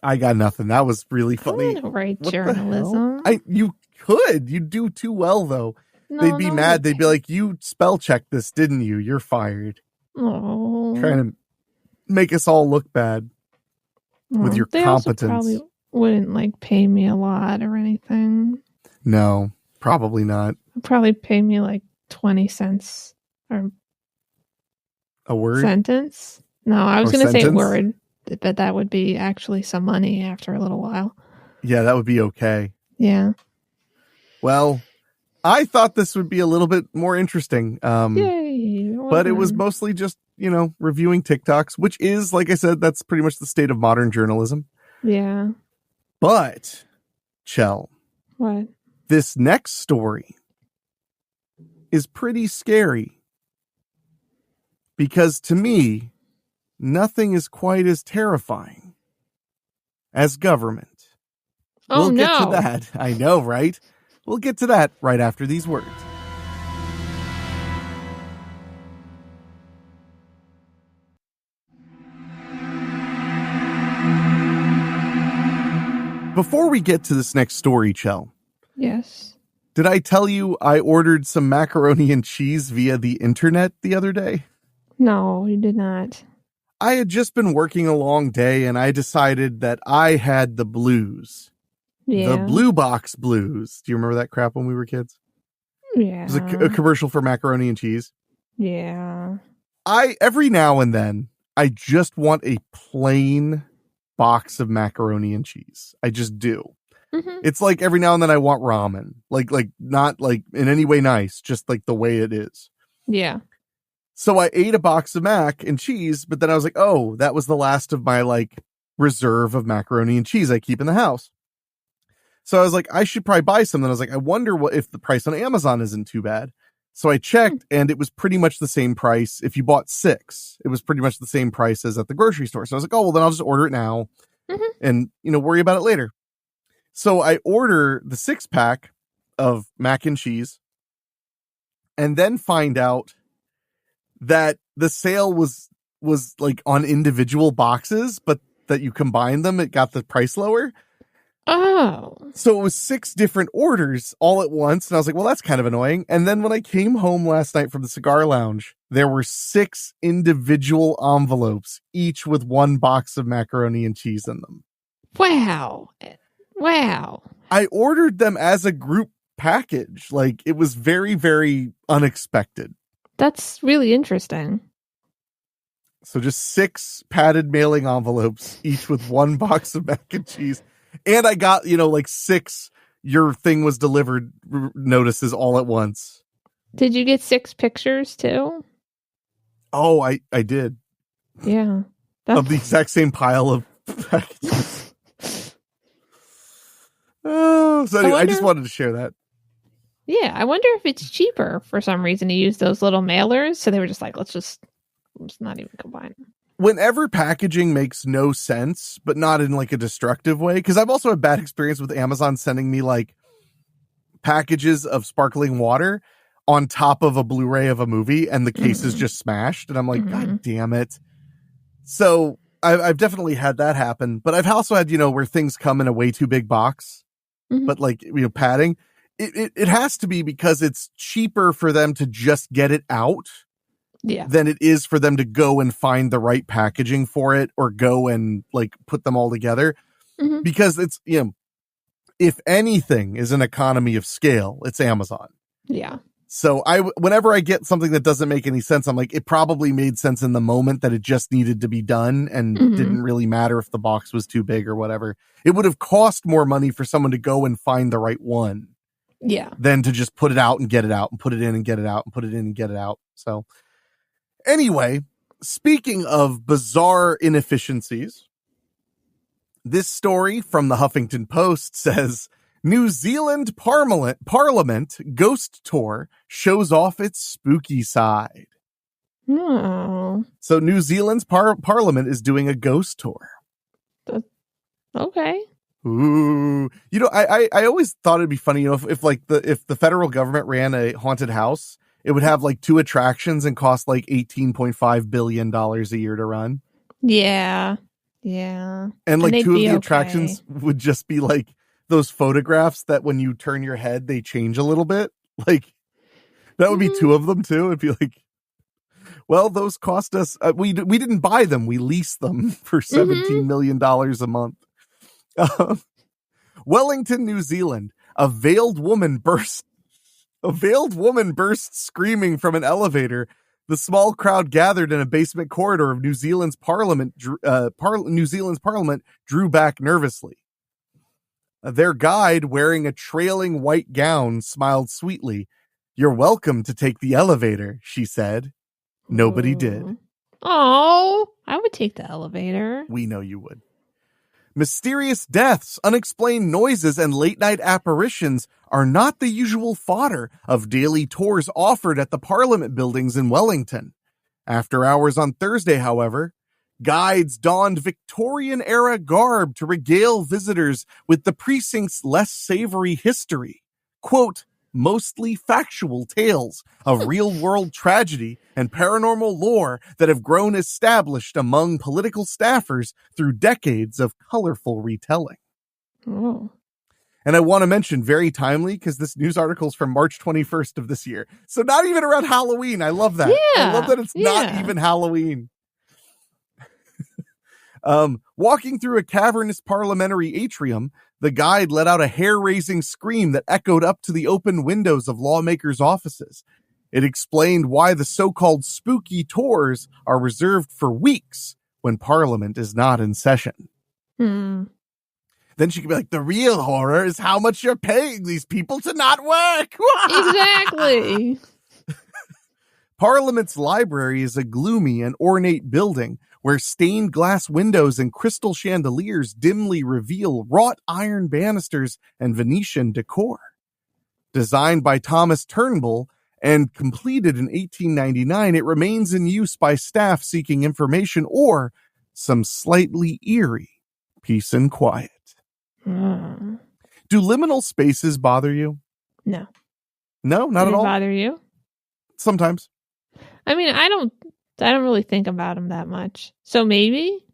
got nothing. That was really funny. I want to write journalism. You'd do too well though. No, They'd be mad. They'd be like, you spell checked this, didn't you? You're fired. Oh. Trying to make us all look bad with your competence. Also probably wouldn't like pay me a lot or anything. No, probably not. They'd probably pay me like 20 cents or a word sentence. No, I was going to say sentence? word, but that would be actually some money after a little while. Yeah, that would be okay. Yeah. Well, I thought this would be a little bit more interesting. Yay. But it was mostly just, reviewing TikToks, which is, like I said, that's pretty much the state of modern journalism. Yeah. But, Chell. What? This next story is pretty scary. Because to me, nothing is quite as terrifying as government. Oh, we'll get to that. I know, right? We'll get to that right after these words. Before we get to this next story, Chell. Yes. Did I tell you I ordered some macaroni and cheese via the internet the other day? No, you did not. I had just been working a long day and I decided that I had the blues. Yeah. The Blue Box Blues. Do you remember that crap when we were kids? Yeah. It was a commercial for macaroni and cheese. Yeah. Every now and then, I just want a plain box of macaroni and cheese. I just do. Mm-hmm. It's like every now and then I want ramen. Like not like in any way nice, just like the way it is. Yeah. So I ate a box of mac and cheese, but then I was like, oh, that was the last of my like reserve of macaroni and cheese I keep in the house. So I was like, I should probably buy some. Then I was like, I wonder if the price on Amazon isn't too bad. So I checked and it was pretty much the same price. If you bought 6, it was pretty much the same price as at the grocery store. So I was like, oh, well, then I'll just order it now and, worry about it later. So I order the 6-pack of mac and cheese and then find out that the sale was like on individual boxes, but that you combine them, it got the price lower. Oh. So it was 6 different orders all at once. And I was like, well, that's kind of annoying. And then when I came home last night from the cigar lounge, there were 6 individual envelopes, each with 1 box of macaroni and cheese in them. Wow. Wow. I ordered them as a group package. Like it was very, very unexpected. That's really interesting. So just 6 padded mailing envelopes, each with 1 box of mac and cheese. And I got, like 6 your thing was delivered notices all at once. Did you get 6 pictures too? Oh, I did. Yeah. Of the exact same pile of packages. Oh, so anyway, I just wanted to share that. Yeah, I wonder if it's cheaper for some reason to use those little mailers. So they were just like, let's not even combine them. whenever packaging makes no sense, but not in like a destructive way, because I've also had bad experience with Amazon sending me like packages of sparkling water on top of a Blu-ray of a movie and the case is just smashed. And I'm like, God damn it. So I've definitely had that happen, but I've also had, where things come in a way too big box, but like, padding. It has to be because it's cheaper for them to just get it out than it is for them to go and find the right packaging for it or go and like put them all together. Because it's, if anything is an economy of scale, it's Amazon. Yeah. So whenever I get something that doesn't make any sense, I'm like, it probably made sense in the moment that it just needed to be done and didn't really matter if the box was too big or whatever. It would have cost more money for someone to go and find the right one. Yeah. Than to just put it out and get it out and put it in and get it out and put it in and get it out. So anyway, speaking of bizarre inefficiencies, this story from the Huffington Post says, New Zealand Parliament ghost tour shows off its spooky side. Oh. So New Zealand's Parliament is doing a ghost tour. Okay. Ooh, I always thought it'd be funny, if the federal government ran a haunted house, it would have like 2 attractions and cost like $18.5 billion a year to run. Yeah. Yeah. And like 2 of the attractions would just be like those photographs that when you turn your head, they change a little bit. Like that would be 2 of them too. It'd be like, well, those cost us, we didn't buy them. We leased them for $17 million a month. Wellington, New Zealand, a veiled woman burst screaming from an elevator. The small crowd gathered in a basement corridor of New Zealand's Parliament drew back nervously. Their guide, wearing a trailing white gown, smiled sweetly. "You're welcome to take the elevator," she said. Nobody did. Oh, I would take the elevator. We know you would. Mysterious deaths, unexplained noises, and late-night apparitions are not the usual fodder of daily tours offered at the Parliament buildings in Wellington. After hours on Thursday, however, guides donned Victorian-era garb to regale visitors with the precinct's less savory history. Quote, mostly factual tales of real-world tragedy and paranormal lore that have grown established among political staffers through decades of colorful retelling. Oh. And I want to mention, very timely, because this news article is from March 21st of this year. So not even around Halloween. I love that. Yeah, I love that it's not even Halloween. Walking through a cavernous parliamentary atrium, the guide let out a hair-raising scream that echoed up to the open windows of lawmakers' offices. It explained why the so-called spooky tours are reserved for weeks when Parliament is not in session. Then she could be like, the real horror is how much you're paying these people to not work. Exactly. Parliament's library is a gloomy and ornate building where stained glass windows and crystal chandeliers dimly reveal wrought iron banisters and Venetian decor. Designed by Thomas Turnbull and completed in 1899, it remains in use by staff seeking information or some slightly eerie peace and quiet. Do liminal spaces bother you? No. No, not at all? Bother you? Sometimes. I mean, I don't really think about them that much. So maybe?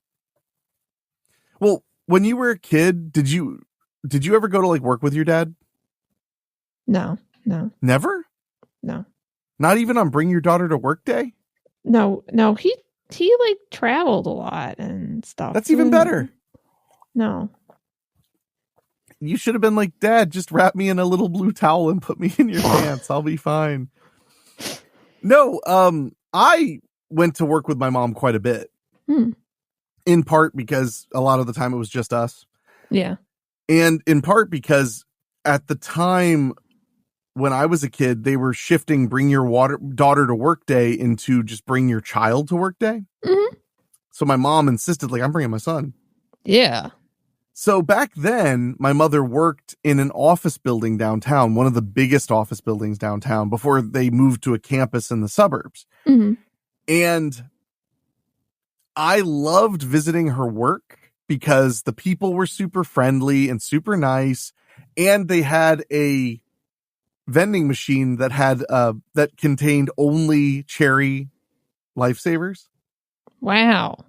Well, when you were a kid, did you ever go to like work with your dad? No. Never? No. Not even on Bring Your Daughter to Work Day? No. He like traveled a lot and stuff. That's even better. No. You should have been like, Dad, just wrap me in a little blue towel and put me in your pants. I'll be fine. No, I went to work with my mom quite a bit. In part because a lot of the time it was just us. Yeah. And in part because at the time when I was a kid, they were shifting Bring Your Daughter to Work Day into just Bring Your Child to Work Day. So my mom insisted, like, I'm bringing my son. Yeah. So back then, my mother worked in an office building downtown, one of the biggest office buildings downtown, before they moved to a campus in the suburbs. And I loved visiting her work because the people were super friendly and super nice, and they had a vending machine that had that contained only cherry lifesavers. Wow.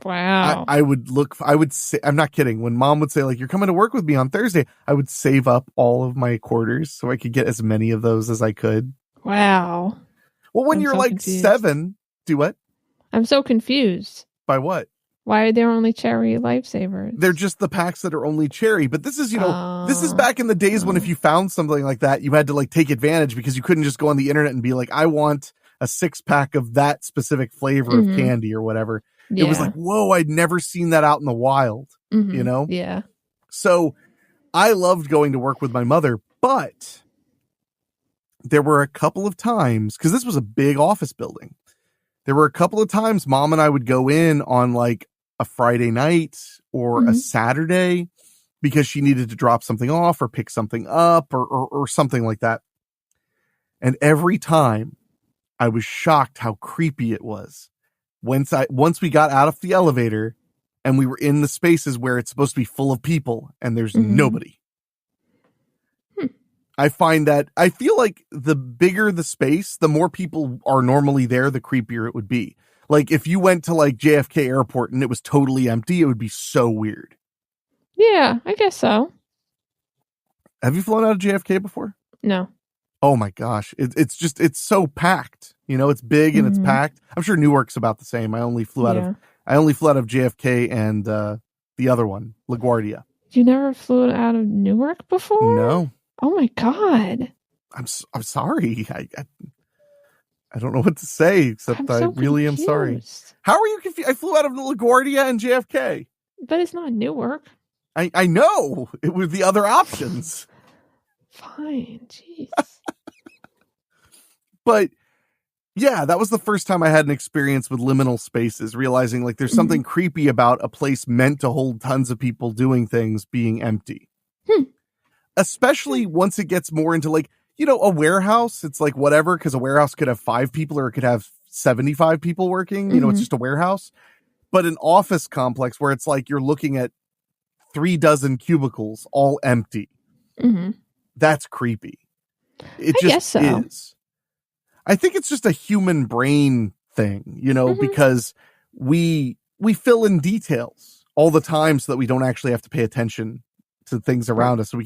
I would say, I'm not kidding. When Mom would say, like, you're coming to work with me on Thursday, I would save up all of my quarters so I could get as many of those as I could. Wow. Well, when you're so like confused. 7, do what? I'm so confused. By what? Why are there only cherry lifesavers? They're just the packs that are only cherry. But this is, this is back in the days when if you found something like that, you had to like take advantage because you couldn't just go on the internet and be like, I want a 6-pack of that specific flavor of candy or whatever. Yeah. It was like, whoa, I'd never seen that out in the wild, Yeah. So I loved going to work with my mother, but there were a couple of times, because this was a big office building. There were a couple of times Mom and I would go in on like a Friday night or a Saturday because she needed to drop something off or pick something up or something like that. And every time I was shocked how creepy it was. Once we got out of the elevator and we were in the spaces where it's supposed to be full of people and there's nobody. I feel like the bigger the space, the more people are normally there, the creepier it would be. Like if you went to like JFK Airport and it was totally empty, it would be so weird. Yeah, I guess so. Have you flown out of JFK before? No. Oh my gosh. It's so packed. It's big and it's packed. I'm sure Newark's about the same. I only flew out of JFK and the other one, LaGuardia. You never flew out of Newark before? No. Oh my God. I'm sorry. I don't know what to say except I really am sorry. How are you confused? I flew out of LaGuardia and JFK. But it's not Newark. I know. It was the other options. Fine. Jeez. But yeah, that was the first time I had an experience with liminal spaces, realizing like there's something creepy about a place meant to hold tons of people doing things being empty. Especially once it gets more into like, a warehouse. It's like whatever, because a warehouse could have 5 people or it could have 75 people working. It's just a warehouse. But an office complex where it's like you're looking at 3 dozen cubicles all empty. That's creepy. I guess so. Is. I think it's just a human brain thing, because we fill in details all the time so that we don't actually have to pay attention to things around us. So we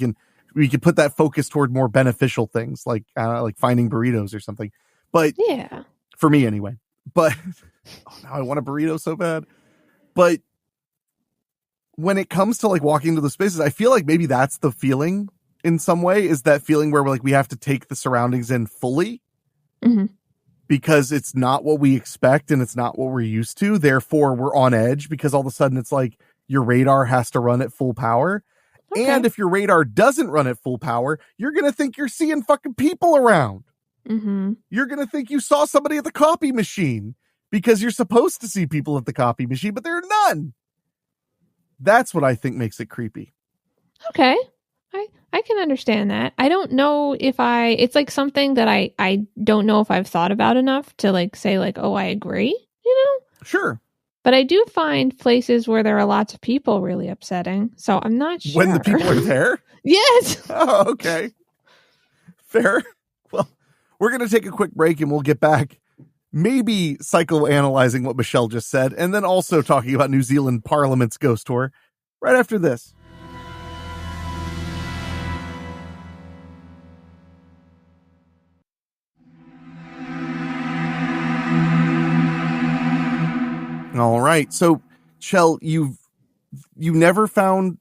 can put that focus toward more beneficial things like finding burritos or something. But yeah, for me anyway. But now I want a burrito so bad. But when it comes to like walking into the spaces, I feel like maybe that's the feeling in some way, is that feeling where we have to take the surroundings in fully. Because it's not what we expect and it's not what we're used to. Therefore, we're on edge because all of a sudden it's like your radar has to run at full power. Okay. And if your radar doesn't run at full power, you're going to think you're seeing fucking people around. You're going to think you saw somebody at the copy machine because you're supposed to see people at the copy machine, but there are none. That's what I think makes it creepy. Okay. I can understand that. I don't know if it's like something that I don't know if I've thought about enough to like say like, oh, I agree, Sure. But I do find places where there are lots of people really upsetting. So I'm not sure. When the people are there? Yes. Oh, okay. Fair. Well, we're going to take a quick break and we'll get back. Maybe psychoanalyzing what Michelle just said, and then also talking about New Zealand Parliament's ghost tour right after this. All right. So, Chell, you never found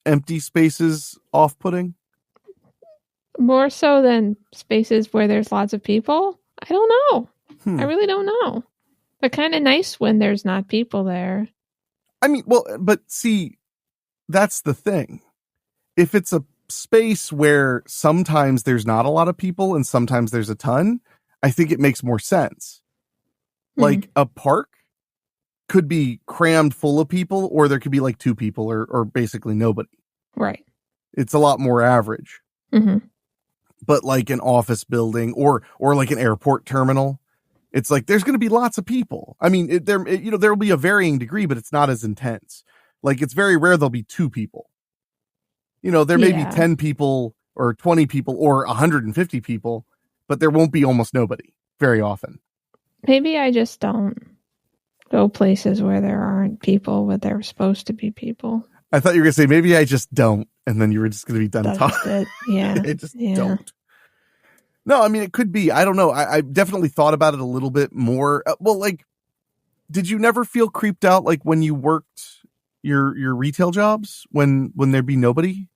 empty spaces off-putting? More so than spaces where there's lots of people? I don't know. I really don't know. But kind of nice when there's not people there. I mean, well, but see, that's the thing. If it's a space where sometimes there's not a lot of people and sometimes there's a ton, I think it makes more sense. Like a park could be crammed full of people, or there could be like 2 people or basically nobody. Right. It's a lot more average. But like an office building or like an airport terminal, It's like there's going to be lots of people. I mean, there will be a varying degree, but it's not as intense. Like it's very rare there'll be 2 people. There may be 10 people or 20 people or 150 people, but there won't be almost nobody very often. Maybe I just don't go places where there aren't people, but there are supposed to be people. I thought you were going to say, maybe I just don't. And then you were just going to be done talking. Yeah. I just don't. No, I mean, it could be. I don't know. I definitely thought about it a little bit more. Did you never feel creeped out like when you worked your retail jobs when there'd be nobody?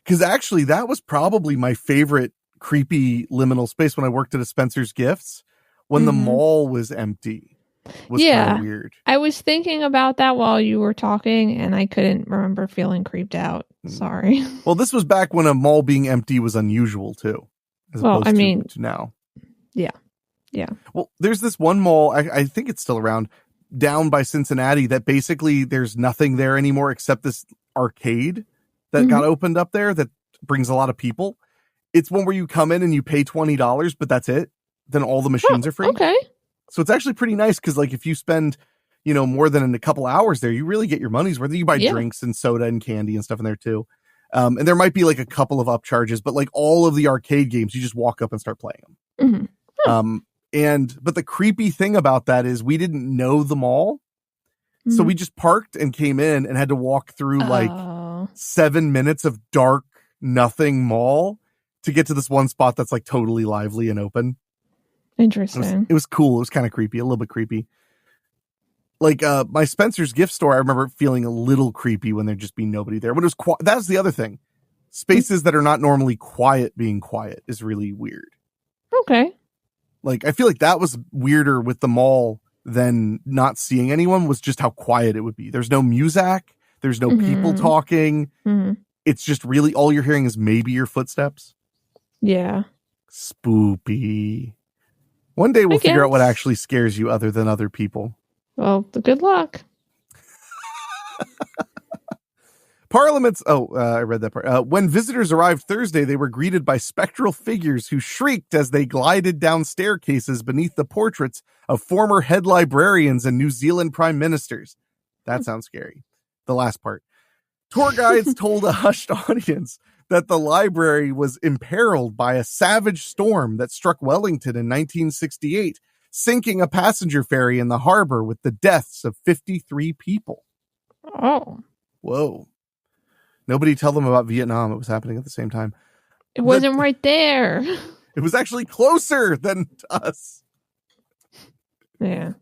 Because actually, that was probably my favorite creepy liminal space when I worked at a Spencer's Gifts, when the mall was empty. Was kind of weird. I was thinking about that while you were talking, and I couldn't remember feeling creeped out. Sorry. Well, this was back when a mall being empty was unusual too. To now. Yeah. Yeah. Well, there's this one mall, I think it's still around, down by Cincinnati, that basically there's nothing there anymore except this arcade that got opened up there that brings a lot of people. It's one where you come in and you pay $20, but that's it. Then all the machines are free. Okay. So it's actually pretty nice because, like, if you spend, more than a couple hours there, you really get your money's worth. You buy drinks and soda and candy and stuff in there too. And there might be like a couple of upcharges, but like all of the arcade games, you just walk up and start playing them. But the creepy thing about that is we didn't know the mall. So we just parked and came in and had to walk through like 7 minutes of dark, nothing mall to get to this one spot that's like totally lively and open. Interesting. It was cool. It was kind of creepy, a little bit creepy. Like my Spencer's gift store, I remember feeling a little creepy when there'd just be nobody there. When it was that's the other thing. Spaces that are not normally quiet being quiet is really weird. Okay. Like I feel like that was weirder with the mall than not seeing anyone, was just how quiet it would be. There's no music. There's no people talking. It's just really all you're hearing is maybe your footsteps. Yeah. Spoopy. One day we'll figure out what actually scares you other than other people. Well, good luck. Parliament's... I read that part. When visitors arrived Thursday, they were greeted by spectral figures who shrieked as they glided down staircases beneath the portraits of former head librarians and New Zealand prime ministers. That sounds scary. The last part. Tour guides told a hushed audience that the library was imperiled by a savage storm that struck Wellington in 1968, sinking a passenger ferry in the harbor with the deaths of 53 people. Oh. Whoa. Nobody tell them about Vietnam. It was happening at the same time. It wasn't right there. It was actually closer than us. Yeah.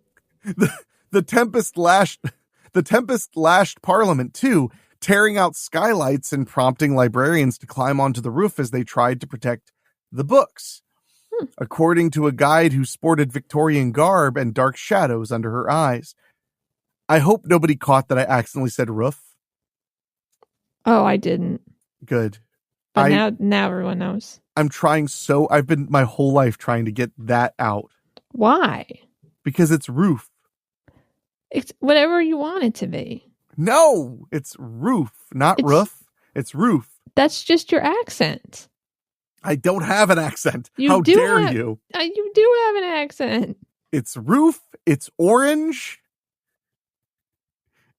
The tempest lashed Parliament too, tearing out skylights and prompting librarians to climb onto the roof as they tried to protect the books. According to a guide who sported Victorian garb and dark shadows under her eyes. I hope nobody caught that I accidentally said roof. Oh, I didn't. Good. But now everyone knows. I've been my whole life trying to get that out. Why? Because it's roof. It's whatever you want it to be. No, it's roof, not roof. It's roof. That's just your accent. I don't have an accent. How dare you? You do have an accent. It's roof. It's orange.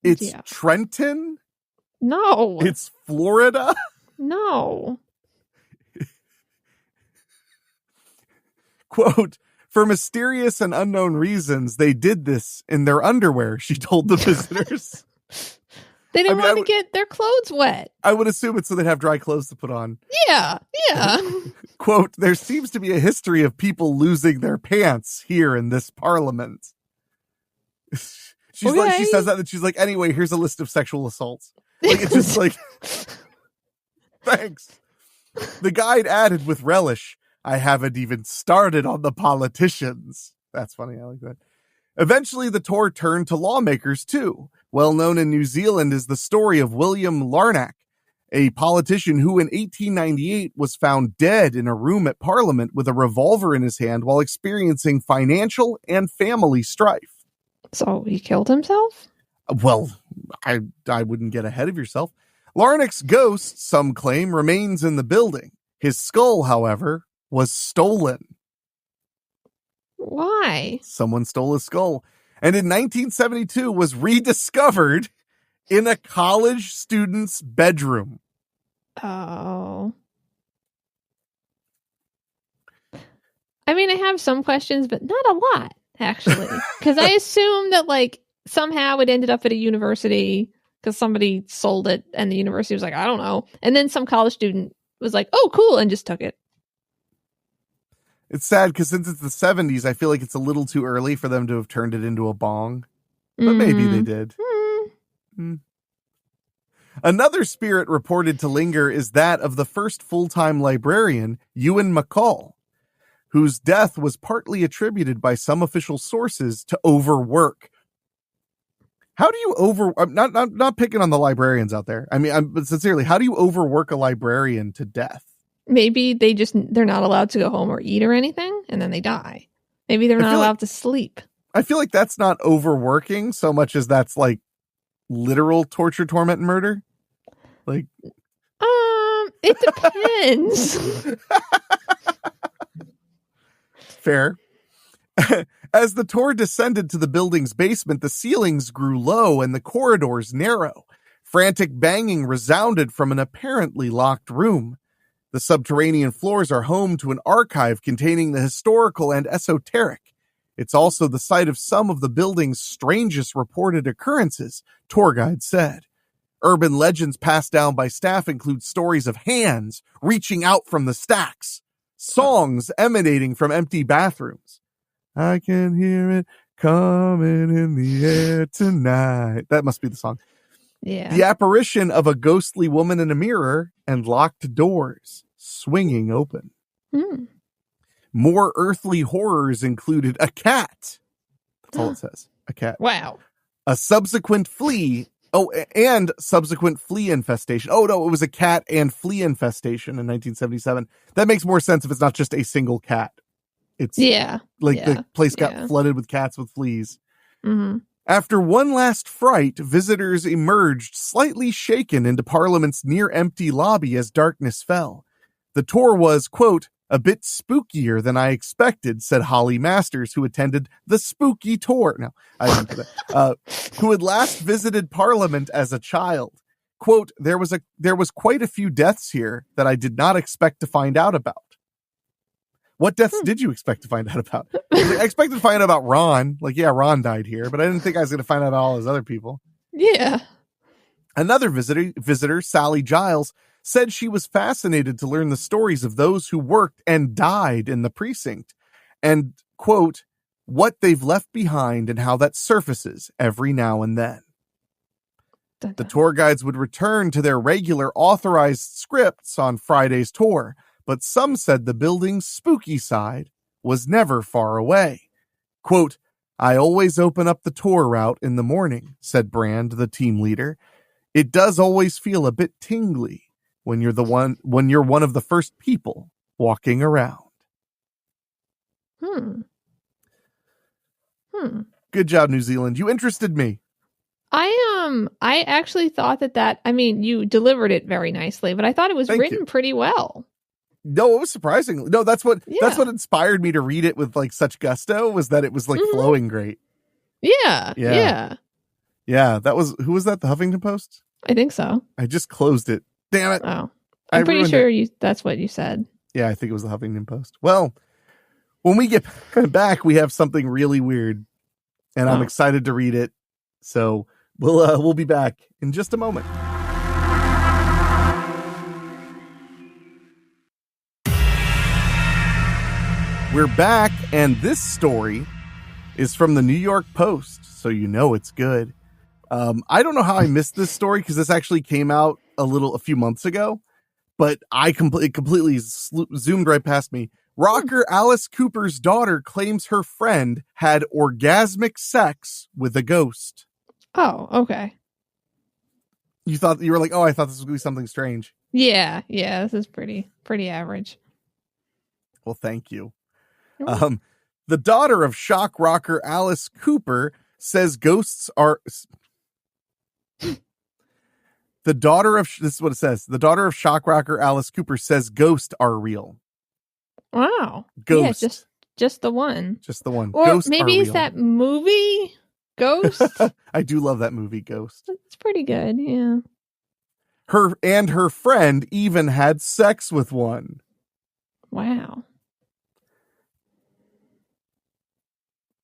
It's Trenton. No. It's Florida. No. Quote, for mysterious and unknown reasons, they did this in their underwear, she told the visitors. They didn't want to get their clothes wet. I would assume it's so they'd have dry clothes to put on. Yeah. Quote, there seems to be a history of people losing their pants here in this parliament. She says that and she's like, anyway, here's a list of sexual assaults. Like, it's just like, thanks. The guide added with relish, I haven't even started on the politicians. That's funny. I like that. Eventually, the tour turned to lawmakers, too. Well known in New Zealand is the story of William Larnack, a politician who in 1898 was found dead in a room at Parliament with a revolver in his hand while experiencing financial and family strife. So he killed himself? Well, I wouldn't get ahead of yourself. Larnack's ghost, some claim, remains in the building. His skull, however, was stolen. Why? Someone stole his skull. And in 1972 was rediscovered in a college student's bedroom. Oh. I mean, I have some questions, but not a lot, actually. Because I assume that, like, somehow it ended up at a university because somebody sold it and the university was like, I don't know. And then some college student was like, oh, cool, and just took it. It's sad because since it's the 70s, I feel like it's a little too early for them to have turned it into a bong. But maybe they did. Another spirit reported to linger is that of the first full-time librarian, Ewan McCall, whose death was partly attributed by some official sources to overwork. How do you I'm not picking on the librarians out there. I mean, but sincerely, how do you overwork a librarian to death? Maybe they're not allowed to go home or eat or anything, and then they die. Maybe they're not allowed to sleep. I feel like that's not overworking so much as that's like literal torture, torment, and murder. Like, it depends. Fair. As the tour descended to the building's basement, the ceilings grew low and the corridors narrow. Frantic banging resounded from an apparently locked room. The subterranean floors are home to an archive containing the historical and esoteric. It's also the site of some of the building's strangest reported occurrences, tour guide said. Urban legends passed down by staff include stories of hands reaching out from the stacks, songs emanating from empty bathrooms. I can hear it coming in the air tonight. That must be the song. Yeah. The apparition of a ghostly woman in a mirror and locked doors swinging open. More earthly horrors included a cat. That's all it says. A cat. Wow. A subsequent flea. Oh, and subsequent flea infestation. Oh, no, it was a cat and flea infestation in 1977. That makes more sense if it's not just a single cat. It's the place got flooded with cats with fleas. Mm-hmm. After one last fright, visitors emerged slightly shaken into Parliament's near-empty lobby as darkness fell. The tour was, quote, a bit spookier than I expected, said Holly Masters, who attended the spooky tour. No, I didn't do that. Who had last visited Parliament as a child. Quote, there was quite a few deaths here that I did not expect to find out about. What deaths did you expect to find out about? I expected to find out about Ron. Like, yeah, Ron died here, but I didn't think I was going to find out about all his other people. Yeah. Another visitor, Sally Giles, said she was fascinated to learn the stories of those who worked and died in the precinct and, quote, what they've left behind and how that surfaces every now and then. The tour guides would return to their regular authorized scripts on Friday's tour, but some said the building's spooky side was never far away. Quote, I always open up the tour route in the morning, said Brand, the team leader. It does always feel a bit tingly when you're one of the first people walking around. Good job, New Zealand. You interested me. I actually thought that I mean, you delivered it very nicely, but I thought it was written pretty well. No, it was surprising. No, that's what inspired me to read it with like such gusto, was that it was like flowing great. Yeah. That was, who was that? The Huffington Post? I think so. I just closed it. Damn it. Oh, I'm pretty sure that's what you said. Yeah, I think it was the Huffington Post. Well, when we get back, we have something really weird, and I'm excited to read it. So we'll be back in just a moment. We're back, and this story is from the New York Post, so you know it's good. I don't know how I missed this story because this actually came out a few months ago, but it completely zoomed right past me. Rocker Alice Cooper's daughter claims her friend had orgasmic sex with a ghost. Oh, okay. You were like, I thought this was going to be something strange. Yeah, this is pretty average. Well, thank you. The daughter of shock rocker Alice Cooper says ghosts are... this is what it says. The daughter of shock rocker Alice Cooper says ghosts are real. Wow. Ghost. Yeah, Just the one. Just the one. Or Ghosts maybe are it's real. that movie, Ghost. I do love that movie, Ghost. It's pretty good, yeah. Her friend even had sex with one. Wow.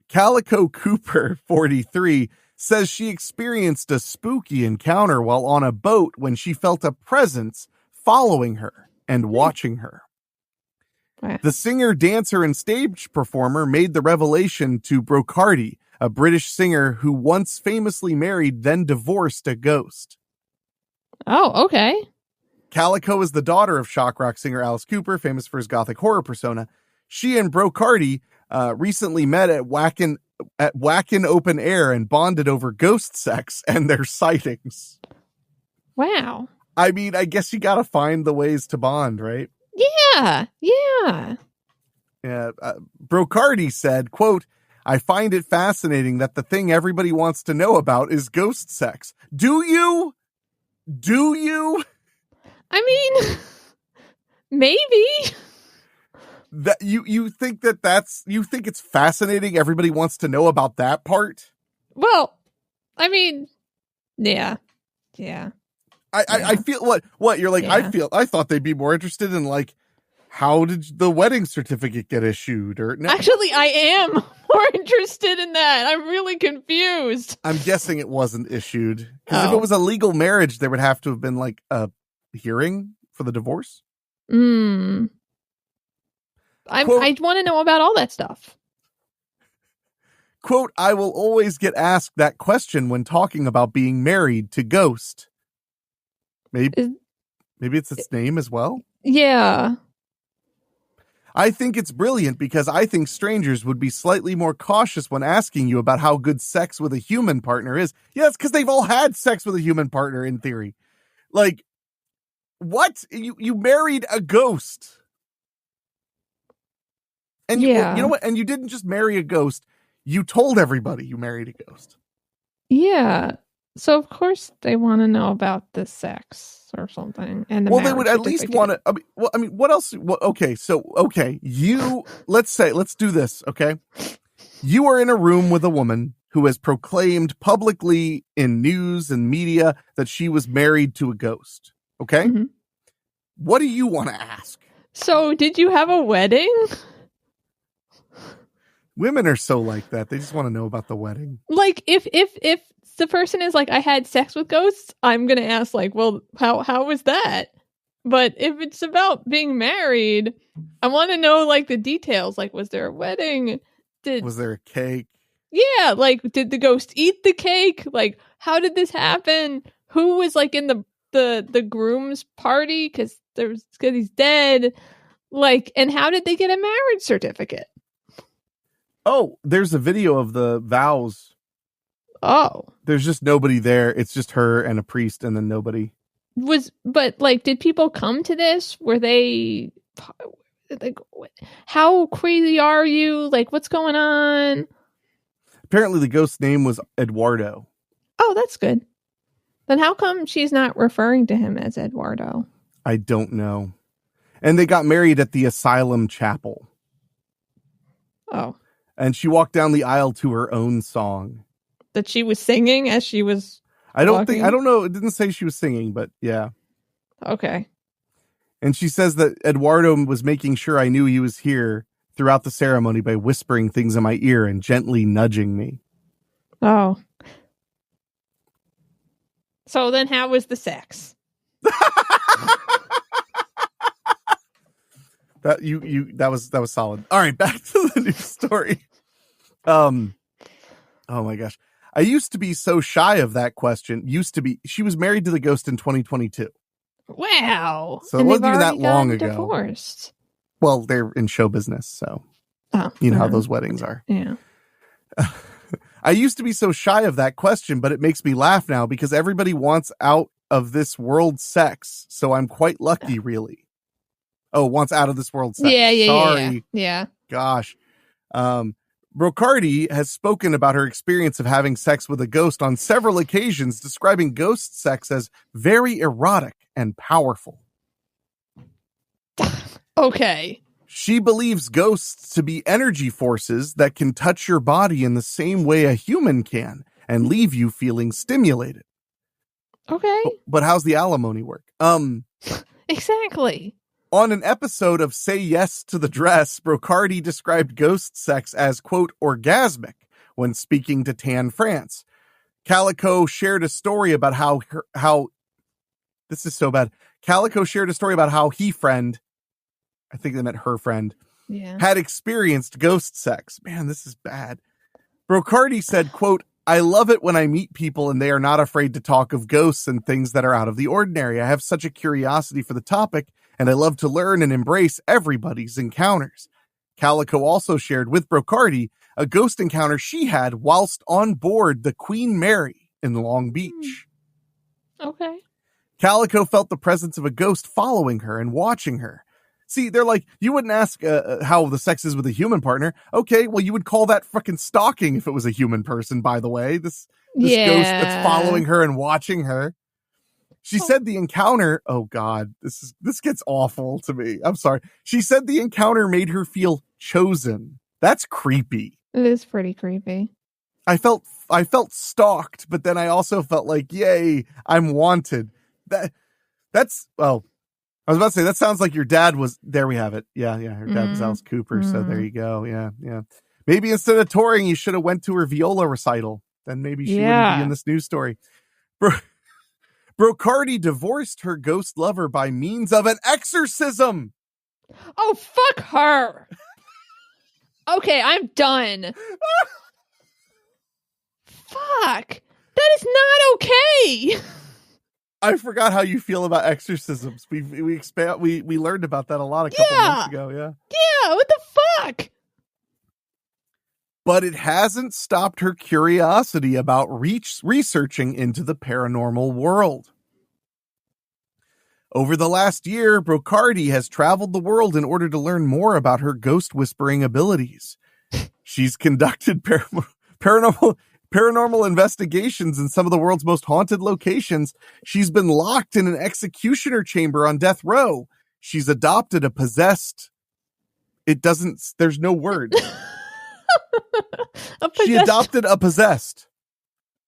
Calico Cooper, 43, says she experienced a spooky encounter while on a boat when she felt a presence following her and watching her. Wow. The singer, dancer, and stage performer made the revelation to Brocardi, a British singer who once famously married, then divorced a ghost. Oh, okay. Calico is the daughter of shock rock singer Alice Cooper, famous for his gothic horror persona. She and Brocardi recently met at Wacken Open Air and bonded over ghost sex and their sightings. Wow. I mean, I guess you gotta find the ways to bond, right? Yeah. Yeah. Yeah. Brocardi said, quote, "I find it fascinating that the thing everybody wants to know about is ghost sex. Do you? Do you?" I mean, maybe. That you think you think it's fascinating everybody wants to know about that part? Well, I mean, yeah. I feel what you're like. Yeah. I thought they'd be more interested in like, how did the wedding certificate get issued? Or no. Actually, I am more interested in that. I'm really confused. I'm guessing it wasn't issued because if it was a legal marriage, there would have to have been like a hearing for the divorce. I want to know about all that stuff. Quote, "I will always get asked that question when talking about being married to Ghost." Maybe it's its name as well. Yeah. I think it's brilliant because I think strangers would be slightly more cautious when asking you about how good sex with a human partner is. Yeah, it's because they've all had sex with a human partner in theory. Like, what? You married a ghost. And you know what? And you didn't just marry a ghost. You told everybody you married a ghost. Yeah. So of course they want to know about the sex or something. And they would at least want to. I mean, what else? Okay, let's do this. Okay, you are in a room with a woman who has proclaimed publicly in news and media that she was married to a ghost. Okay, what do you want to ask? So, did you have a wedding? Women are so like that. They just want to know about the wedding. Like, if the person is like, I had sex with ghosts, I'm going to ask, like, well, how was that? But if it's about being married, I want to know, like, the details. Like, was there a wedding? Was there a cake? Yeah, like, did the ghost eat the cake? Like, how did this happen? Who was, like, in the groom's party? Because he's dead. Like, and how did they get a marriage certificate? Oh, there's a video of the vows. Oh. There's just nobody there. It's just her and a priest and then nobody. But like, did people come to this? Were they like, how crazy are you? Like, what's going on? Apparently the ghost's name was Eduardo. Oh, that's good. Then how come she's not referring to him as Eduardo? I don't know. And they got married at the Asylum Chapel. Oh. And she walked down the aisle to her own song. That she was singing as she was I don't know. It didn't say she was singing, but yeah. Okay. And she says that Eduardo was making sure I knew he was here throughout the ceremony by whispering things in my ear and gently nudging me. Oh. So then how was the sex? That was solid. All right, back to the news story. Oh my gosh. I used to be so shy of that question. She was married to the ghost in 2022. Wow. So it wasn't even that long ago. Divorced. Well, they're in show business, so you know how those weddings are. Yeah. I used to be so shy of that question, but it makes me laugh now because everybody wants out of this world sex. So I'm quite lucky, really. Oh, wants out of this world sex. Yeah. Sorry. Yeah. Gosh. Brocardi has spoken about her experience of having sex with a ghost on several occasions, describing ghost sex as very erotic and powerful. Okay. She believes ghosts to be energy forces that can touch your body in the same way a human can and leave you feeling stimulated. Okay. But how's the alimony work? Exactly. On an episode of Say Yes to the Dress, Brocardi described ghost sex as, quote, orgasmic when speaking to Tan France. Calico shared a story about how this is so bad. Calico shared a story about how I think they meant her friend, had experienced ghost sex. Man, this is bad. Brocardi said, quote, I love it when I meet people and they are not afraid to talk of ghosts and things that are out of the ordinary. I have such a curiosity for the topic, and I love to learn and embrace everybody's encounters. Calico also shared with Brocardi a ghost encounter she had whilst on board the Queen Mary in Long Beach. Okay. Calico felt the presence of a ghost following her and watching her. See, they're like, you wouldn't ask how the sex is with a human partner. Okay, well, you would call that fucking stalking if it was a human person, by the way. This ghost that's following her and watching her. She said the encounter, oh God, this gets awful to me. I'm sorry. She said the encounter made her feel chosen. That's creepy. It is pretty creepy. I felt stalked, but then I also felt like, yay, I'm wanted. That's I was about to say, that sounds like your dad was, there we have it. Yeah, her dad was Alice Cooper, so there you go, yeah. Maybe instead of touring, you should have went to her viola recital. Then maybe she wouldn't be in this news story. Brocardi divorced her ghost lover by means of an exorcism. Oh, fuck her. Okay, I'm done. Fuck. That is not okay. I forgot how you feel about exorcisms. We learned about that a lot a couple months ago. Yeah. What the fuck? But it hasn't stopped her curiosity about researching into the paranormal world. Over the last year, Brocardi has traveled the world in order to learn more about her ghost whispering abilities. She's conducted paranormal investigations in some of the world's most haunted locations. She's been locked in an executioner chamber on death row. She's adopted a possessed. There's no word. She adopted a possessed.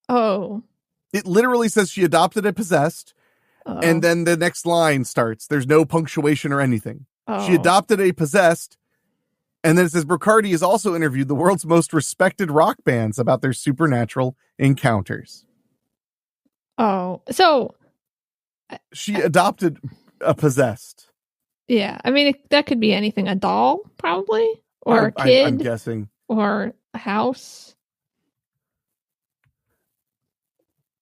Oh. It literally says she adopted a possessed. And then the next line starts. There's no punctuation or anything. She adopted a possessed. And then it says Brocardi has also interviewed the world's most respected rock bands about their supernatural encounters. Oh, so she adopted a possessed. Yeah, I mean that could be anything. A doll, probably, or a kid. I'm guessing, or a house.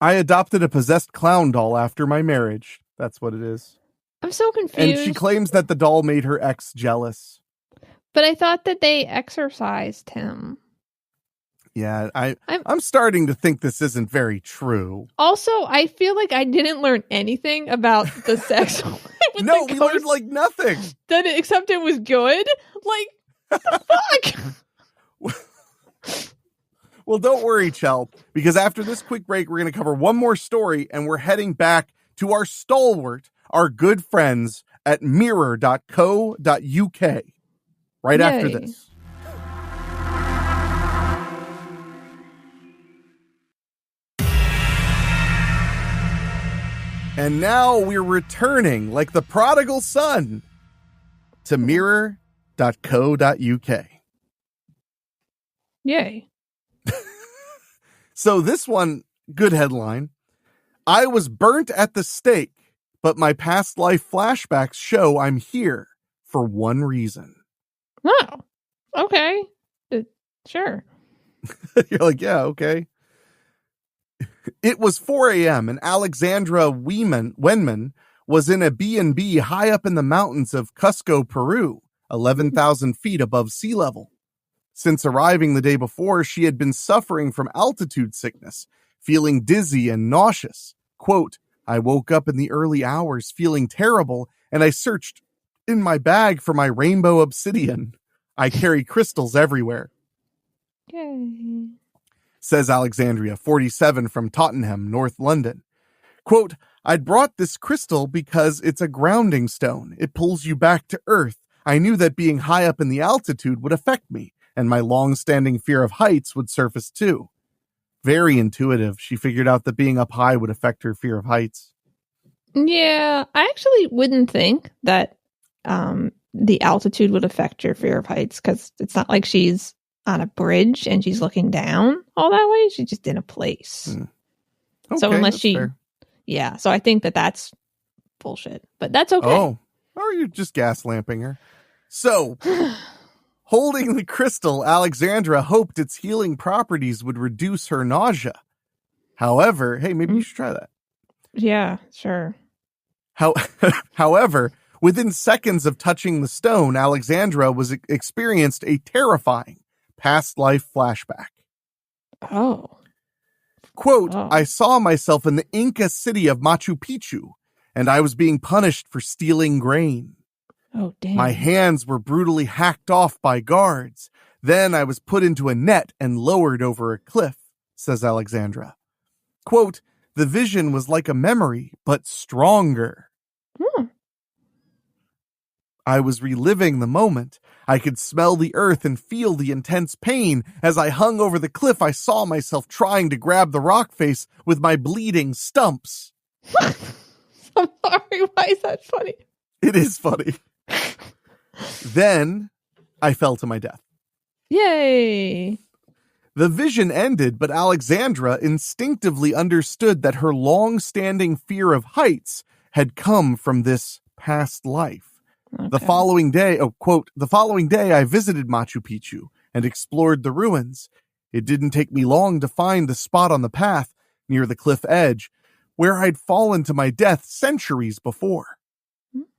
I adopted a possessed clown doll after my marriage. That's what it is. I'm so confused. And she claims that the doll made her ex jealous. But I thought that they exorcised him. Yeah, I'm starting to think this isn't very true. Also, I feel like I didn't learn anything about the sex. No, we learned like nothing. Except it was good. Like, the fuck? Well, don't worry, Chel, because after this quick break, we're going to cover one more story, and we're heading back to our stalwart, our good friends at mirror.co.uk right after this. And now we're returning like the prodigal son to mirror.co.uk. Yay. So this one, good headline. I was burnt at the stake, but my past life flashbacks show I'm here for one reason. Oh, okay. Sure. You're like, yeah, okay. It was 4 a.m. and Alexandra Wenman was in a B&B high up in the mountains of Cusco, Peru, 11,000 feet above sea level. Since arriving the day before, she had been suffering from altitude sickness, feeling dizzy and nauseous. Quote, I woke up in the early hours feeling terrible, and I searched in my bag for my rainbow obsidian. I carry crystals everywhere. Yay. Says Alexandria, 47, from Tottenham, North London. Quote, I'd brought this crystal because it's a grounding stone. It pulls you back to earth. I knew that being high up in the altitude would affect me, and my long-standing fear of heights would surface too. Very intuitive. She figured out that being up high would affect her fear of heights. Yeah, I actually wouldn't think that the altitude would affect your fear of heights, because it's not like she's on a bridge and she's looking down all that way. She's just in a place. Okay, so unless that's she, fair. Yeah, so I think that that's bullshit, but that's okay. Oh, or you're just gas lamping her. So, holding the crystal, Alexandra hoped its healing properties would reduce her nausea. However, hey, maybe you should try that. Yeah, sure. However, within seconds of touching the stone, Alexandra experienced a terrifying past life flashback. Oh. Quote, I saw myself in the Inca city of Machu Picchu, and I was being punished for stealing grain. Oh, damn. My hands were brutally hacked off by guards. Then I was put into a net and lowered over a cliff, says Alexandra. Quote, the vision was like a memory, but stronger. I was reliving the moment. I could smell the earth and feel the intense pain. As I hung over the cliff, I saw myself trying to grab the rock face with my bleeding stumps. I'm sorry, why is that funny? It is funny. Then I fell to my death. Yay! The vision ended, but Alexandra instinctively understood that her long-standing fear of heights had come from this past life. Okay. The following day, I visited Machu Picchu and explored the ruins. It didn't take me long to find the spot on the path near the cliff edge where I'd fallen to my death centuries before.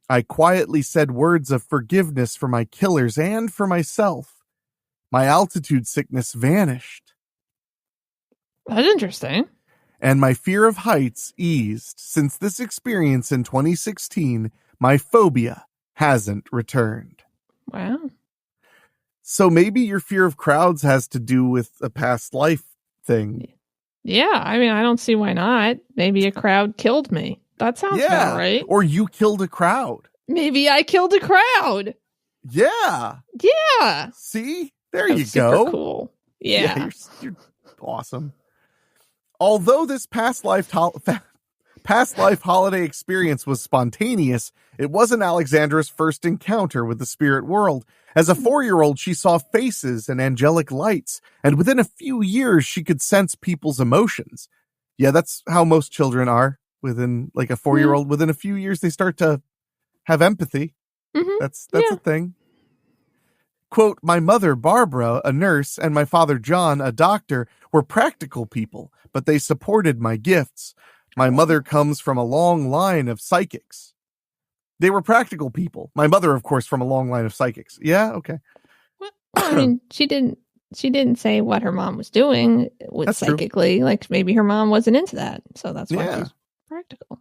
I quietly said words of forgiveness for my killers and for myself. My altitude sickness vanished. That's interesting. And my fear of heights eased. Since this experience in 2016, my phobia hasn't returned. Wow. So maybe your fear of crowds has to do with a past life thing. Yeah, I mean, I don't see why not. Maybe a crowd killed me. That sounds about right. Or you killed a crowd. Maybe I killed a crowd. Yeah. Yeah. See? There you go. Super cool. Yeah. You're awesome. Although this past life holiday experience was spontaneous, it wasn't Alexandra's first encounter with the spirit world. As a 4-year-old, she saw faces and angelic lights, and within a few years, she could sense people's emotions. Yeah, that's how most children are. Within like a 4-year-old, within a few years, they start to have empathy. Mm-hmm. That's a thing. Quote, my mother, Barbara, a nurse, and my father, John, a doctor, were practical people, but they supported my gifts. My mother comes from a long line of psychics. They were practical people. My mother, of course, from a long line of psychics. Yeah, okay. Well, I mean, she didn't say what her mom was doing with that's psychically. True. Like maybe her mom wasn't into that, so that's why she's practical.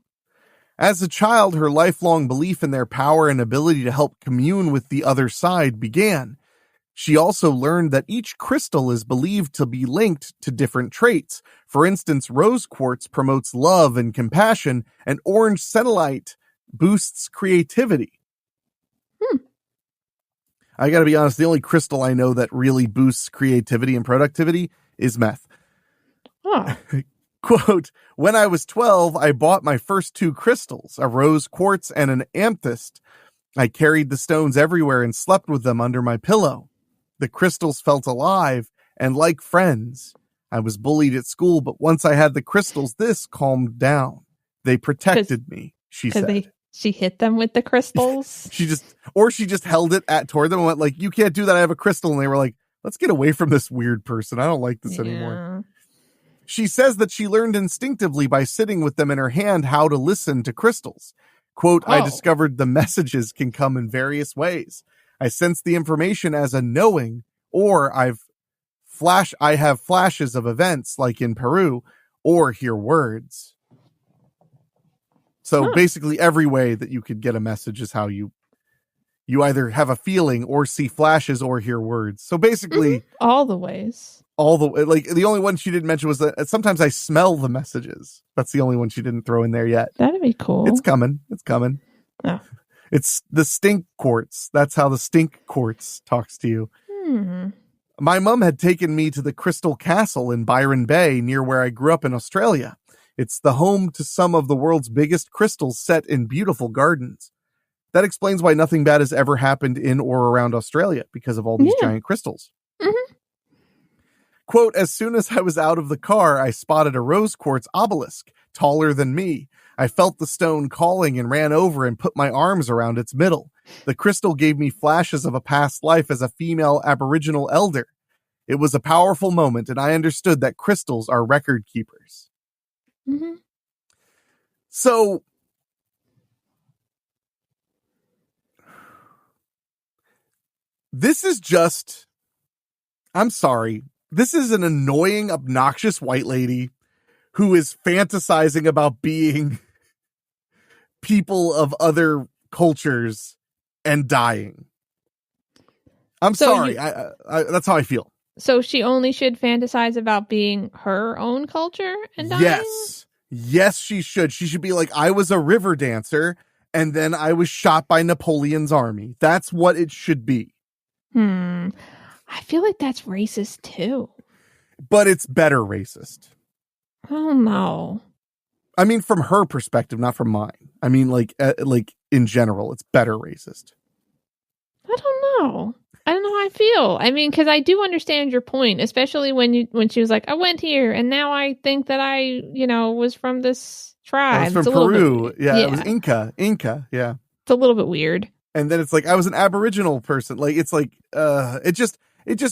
As a child, her lifelong belief in their power and ability to help commune with the other side began. She also learned that each crystal is believed to be linked to different traits. For instance, rose quartz promotes love and compassion, and orange cenillite boosts creativity. I gotta be honest, the only crystal I know that really boosts creativity and productivity is meth. Oh. Quote, when I was 12, I bought my first 2 crystals, a rose quartz and an amethyst. I carried the stones everywhere and slept with them under my pillow. The crystals felt alive and like friends. I was bullied at school, but once I had the crystals, this calmed down. They protected me, she said. She hit them with the crystals? she just held it toward them and went like, you can't do that, I have a crystal. And they were like, let's get away from this weird person. I don't like this anymore. She says that she learned instinctively by sitting with them in her hand how to listen to crystals. Quote, I discovered the messages can come in various ways. I sense the information as a knowing, or I have flashes of events like in Peru, or hear words. So basically every way that you could get a message is how you either have a feeling or see flashes or hear words. So basically all the ways. Like the only one she didn't mention was that sometimes I smell the messages. That's the only one she didn't throw in there yet. That'd be cool. It's coming. Oh. It's the stink quartz. That's how the stink quartz talks to you. My mum had taken me to the Crystal Castle in Byron Bay, near where I grew up in Australia. It's the home to some of the world's biggest crystals set in beautiful gardens. That explains why nothing bad has ever happened in or around Australia, because of all these giant crystals. Quote, as soon as I was out of the car, I spotted a rose quartz obelisk, taller than me. I felt the stone calling and ran over and put my arms around its middle. The crystal gave me flashes of a past life as a female Aboriginal elder. It was a powerful moment, and I understood that crystals are record keepers. So, this is just, I'm sorry, this is an annoying, obnoxious white lady who is fantasizing about being people of other cultures and dying. I'm sorry. I that's how I feel. So she only should fantasize about being her own culture and dying? Yes, she should. She should be like, I was a river dancer and then I was shot by Napoleon's army. That's what it should be. I feel like that's racist too. But it's better racist. Oh no. I mean, from her perspective, not from mine. I mean, like in general, it's better racist. I don't know how I feel. I mean, because I do understand your point, especially when she was like, I went here and now I think that I, was from this tribe. I was from Peru. Yeah, it was Inca. Yeah. It's a little bit weird. And then it's like, I was an Aboriginal person. Like, it's like, it just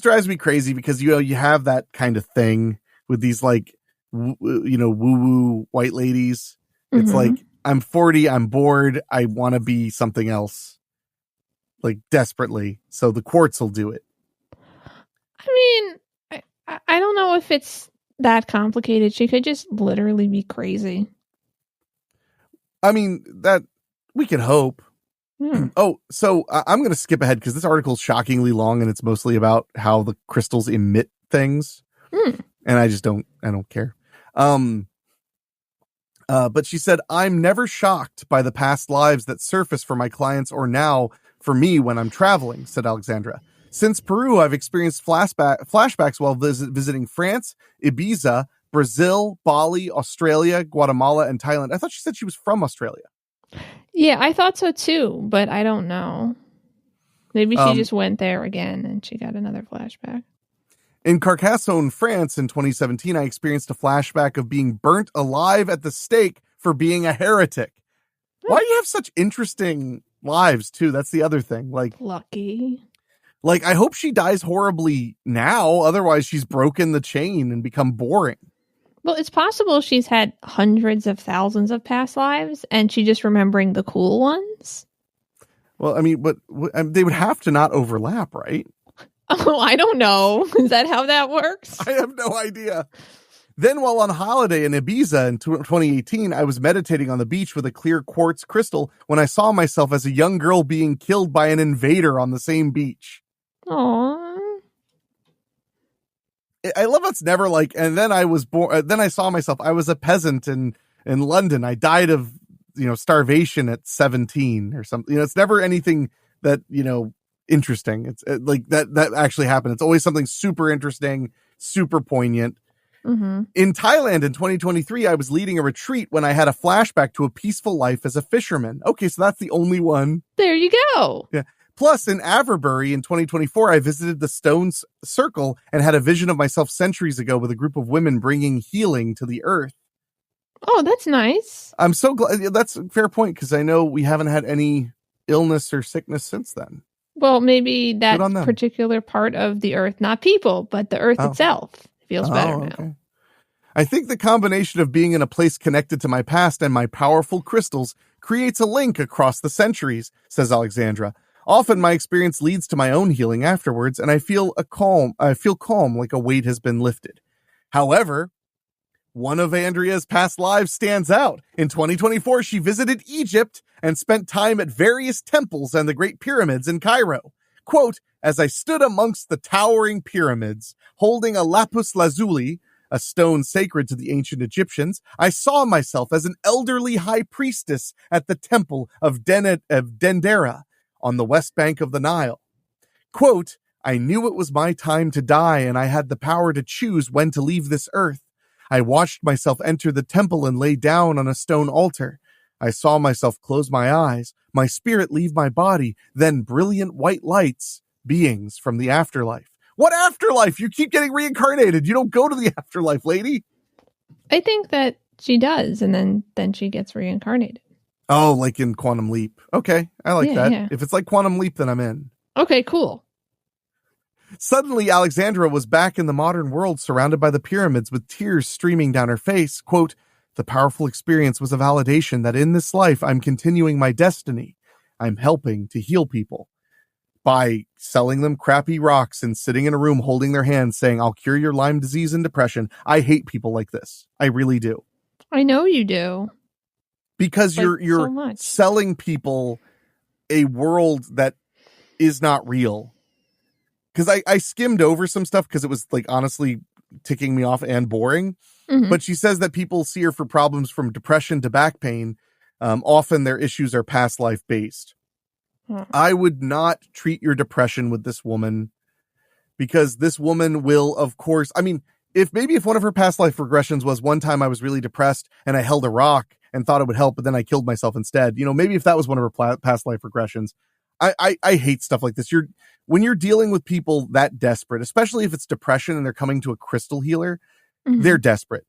drives me crazy because, you have that kind of thing with these like, woo-woo white ladies. It's like, I'm 40, I'm bored, I want to be something else, like desperately. So the quartz will do it. I mean, I don't know if it's that complicated. She could just literally be crazy. I mean, that we can hope. Oh, so I'm going to skip ahead because this article is shockingly long and it's mostly about how the crystals emit things. And I don't care. But she said, I'm never shocked by the past lives that surface for my clients or now for me when I'm traveling, said Alexandra. Since Peru, I've experienced flashbacks while visiting France, Ibiza, Brazil, Bali, Australia, Guatemala, and Thailand. I thought she said she was from Australia. Yeah, I thought so too, but I don't know. Maybe she just went there again and she got another flashback. In Carcassonne, France in 2017, I experienced a flashback of being burnt alive at the stake for being a heretic. Why do you have such interesting lives too? That's the other thing. Like, lucky. Like, I hope she dies horribly now. Otherwise, she's broken the chain and become boring. Well, it's possible she's had hundreds of thousands of past lives and she's just remembering the cool ones. Well, I mean, but they would have to not overlap, right? Oh, I don't know. Is that how that works? I have no idea. Then while on holiday in Ibiza in 2018, I was meditating on the beach with a clear quartz crystal when I saw myself as a young girl being killed by an invader on the same beach. Aww. I love it's never like, and then I was born, then I saw myself, I was a peasant in London. I died of, starvation at 17 or something. It's never anything that, interesting. It's like that actually happened. It's always something super interesting, super poignant. Mm-hmm. In Thailand in 2023, I was leading a retreat when I had a flashback to a peaceful life as a fisherman. Okay, so that's the only one. There you go. Yeah. Plus, in Avebury in 2024, I visited the Stone Circle and had a vision of myself centuries ago with a group of women bringing healing to the earth. Oh, that's nice. I'm so glad. That's a fair point because I know we haven't had any illness or sickness since then. Well, maybe that particular part of the earth, not people, but the earth itself feels better now. Okay. I think the combination of being in a place connected to my past and my powerful crystals creates a link across the centuries, says Alexandra. Often my experience leads to my own healing afterwards, and I feel calm, like a weight has been lifted. However, one of Andrea's past lives stands out. In 2024, she visited Egypt and spent time at various temples and the Great Pyramids in Cairo. Quote, as I stood amongst the towering pyramids, holding a lapis lazuli, a stone sacred to the ancient Egyptians, I saw myself as an elderly high priestess at the temple of Dendera on the west bank of the Nile. Quote, I knew it was my time to die and I had the power to choose when to leave this earth. I watched myself enter the temple and lay down on a stone altar. I saw myself close my eyes, my spirit leave my body, then brilliant white lights, beings from the afterlife. What afterlife? You keep getting reincarnated. You don't go to the afterlife, lady. I think that she does, and then she gets reincarnated. Oh, like in Quantum Leap. Okay, I like that. Yeah. If it's like Quantum Leap, then I'm in. Okay, cool. Suddenly, Alexandra was back in the modern world, surrounded by the pyramids with tears streaming down her face. Quote, the powerful experience was a validation that in this life, I'm continuing my destiny. I'm helping to heal people by selling them crappy rocks and sitting in a room holding their hands saying, I'll cure your Lyme disease and depression. I hate people like this. I really do. I know you do. Because you're so selling people a world that is not real. Because I skimmed over some stuff because it was like honestly ticking me off and boring. Mm-hmm. But she says that people see her for problems from depression to back pain. Often their issues are past life based. I would not treat your depression with this woman because this woman will, of course, I mean, if one of her past life regressions was one time I was really depressed and I held a rock and thought it would help, but then I killed myself instead, maybe if that was one of her past life regressions. I hate stuff like this. When you're dealing with people that desperate, especially if it's depression and they're coming to a crystal healer, mm-hmm. they're desperate.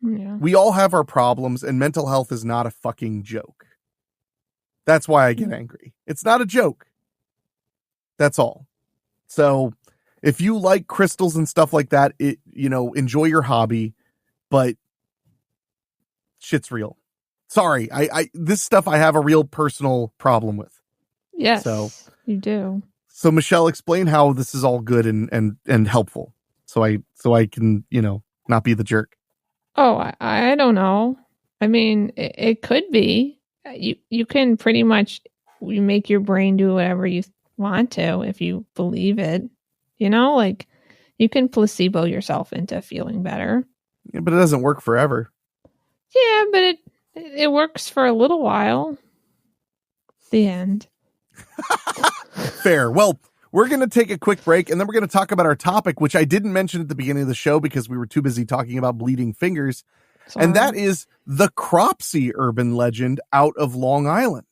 Yeah. We all have our problems and mental health is not a fucking joke. That's why I get angry. It's not a joke. That's all. So if you like crystals and stuff like that, enjoy your hobby, but shit's real. Sorry. This stuff I have a real personal problem with. Yes, so you do. So Michelle, explain how this is all good and helpful. So I can, not be the jerk. Oh, I don't know. I mean, it could be. You can pretty much make your brain do whatever you want to if you believe it. Like you can placebo yourself into feeling better. Yeah, but it doesn't work forever. Yeah, but it works for a little while. The end. Fair. Well, we're going to take a quick break and then we're going to talk about our topic, which I didn't mention at the beginning of the show because we were too busy talking about bleeding fingers. Sorry. And that is the Cropsey urban legend out of Long Island.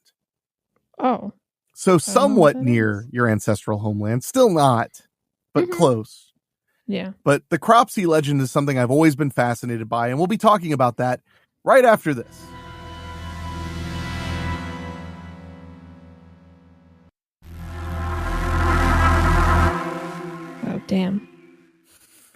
Oh. So somewhat near your ancestral homeland. Still not, but mm-hmm. close. Yeah. But the Cropsey legend is something I've always been fascinated by, and we'll be talking about that right after this. Damn.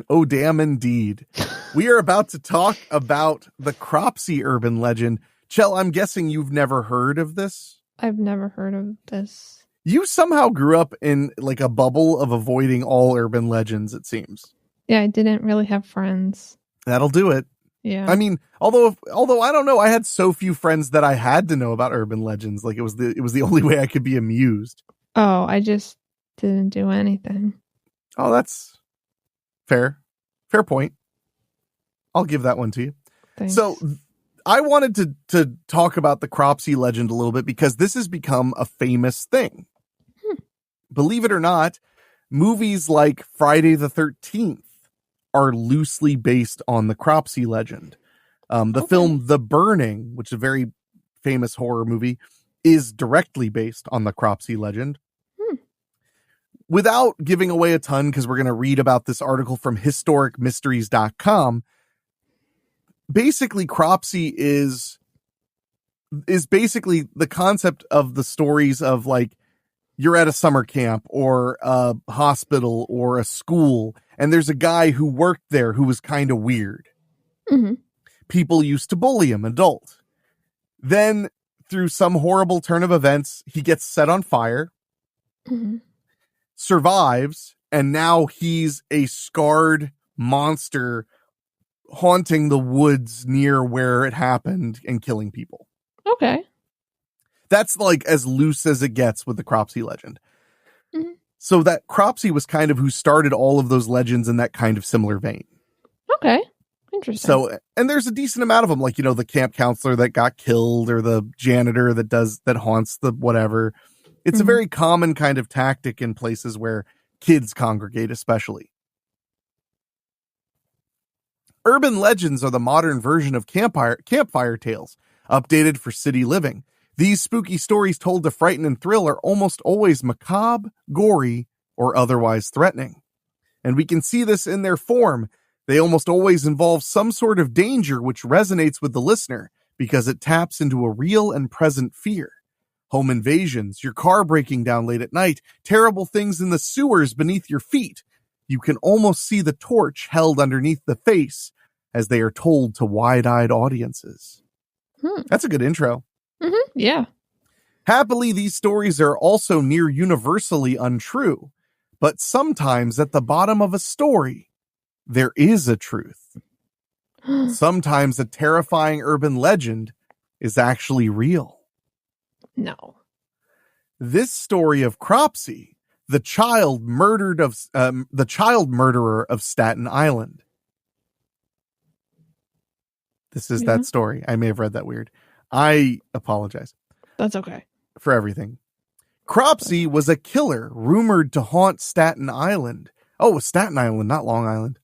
Oh, damn indeed. We are about to talk about the Cropsey urban legend. Chell, I'm guessing you've never heard of this? I've never heard of this. You somehow grew up in like a bubble of avoiding all urban legends, it seems. Yeah, I didn't really have friends. That'll do it. Yeah. I mean, although I don't know, I had so few friends that I had to know about urban legends. Like it was the only way I could be amused. Oh, I just didn't do anything. Oh, that's fair. Fair point. I'll give that one to you. Thanks. So I wanted to talk about the Cropsey legend a little bit because this has become a famous thing. Believe it or not, movies like Friday the 13th are loosely based on the Cropsey legend. The film The Burning, which is a very famous horror movie, is directly based on the Cropsey legend. Without giving away a ton, because we're going to read about this article from historicmysteries.com, basically Cropsey is basically the concept of the stories of like you're at a summer camp or a hospital or a school, and there's a guy who worked there who was kind of weird. Mm-hmm. People used to bully him, adult. Then, through some horrible turn of events, he gets set on fire. Mm-hmm. Survives, and now he's a scarred monster haunting the woods near where it happened and killing people. Okay. That's like as loose as it gets with the Cropsey legend. Mm-hmm. So that Cropsey was kind of who started all of those legends in that kind of similar vein. Okay. Interesting. So, and there's a decent amount of them, like, the camp counselor that got killed or the janitor that haunts the whatever. It's a very common kind of tactic in places where kids congregate, especially. Urban legends are the modern version of campfire tales, updated for city living. These spooky stories told to frighten and thrill are almost always macabre, gory, or otherwise threatening. And we can see this in their form. They almost always involve some sort of danger which resonates with the listener because it taps into a real and present fear. Home invasions, your car breaking down late at night, terrible things in the sewers beneath your feet. You can almost see the torch held underneath the face as they are told to wide-eyed audiences. That's a good intro. Yeah. Happily, these stories are also near universally untrue, but sometimes at the bottom of a story, there is a truth. Sometimes a terrifying urban legend is actually real. No. This story of Cropsey, the child murderer of Staten Island. This is that story. I may have read that weird. I apologize. That's okay. For everything. Cropsey was a killer rumored to haunt Staten Island. Oh, Staten Island, not Long Island.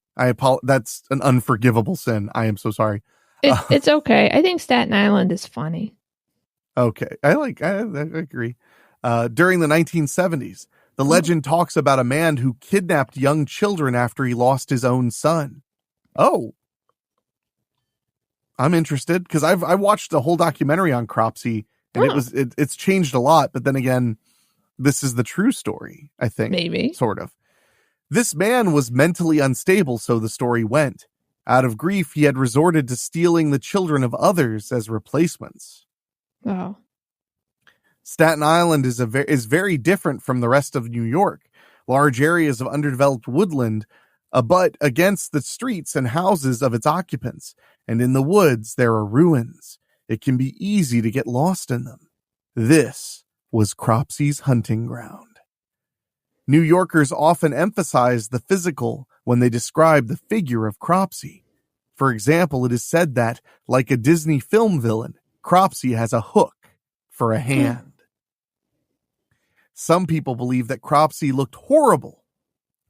That's an unforgivable sin. I am so sorry. It's okay. I think Staten Island is funny. Okay. I agree. During the 1970s, the legend talks about a man who kidnapped young children after he lost his own son. Oh. I'm interested because I watched a whole documentary on Cropsey and it's changed a lot. But then again, this is the true story, I think. Maybe. Sort of. This man was mentally unstable, so the story went. Out of grief, he had resorted to stealing the children of others as replacements. Oh. Staten Island is very different from the rest of New York. Large areas of underdeveloped woodland abut against the streets and houses of its occupants, and in the woods there are ruins. It can be easy to get lost in them. This was Cropsey's hunting ground. New Yorkers often emphasize the physical when they describe the figure of Cropsey. For example, it is said that, like a Disney film villain, Cropsey has a hook for a hand. Some people believe that Cropsey looked horrible,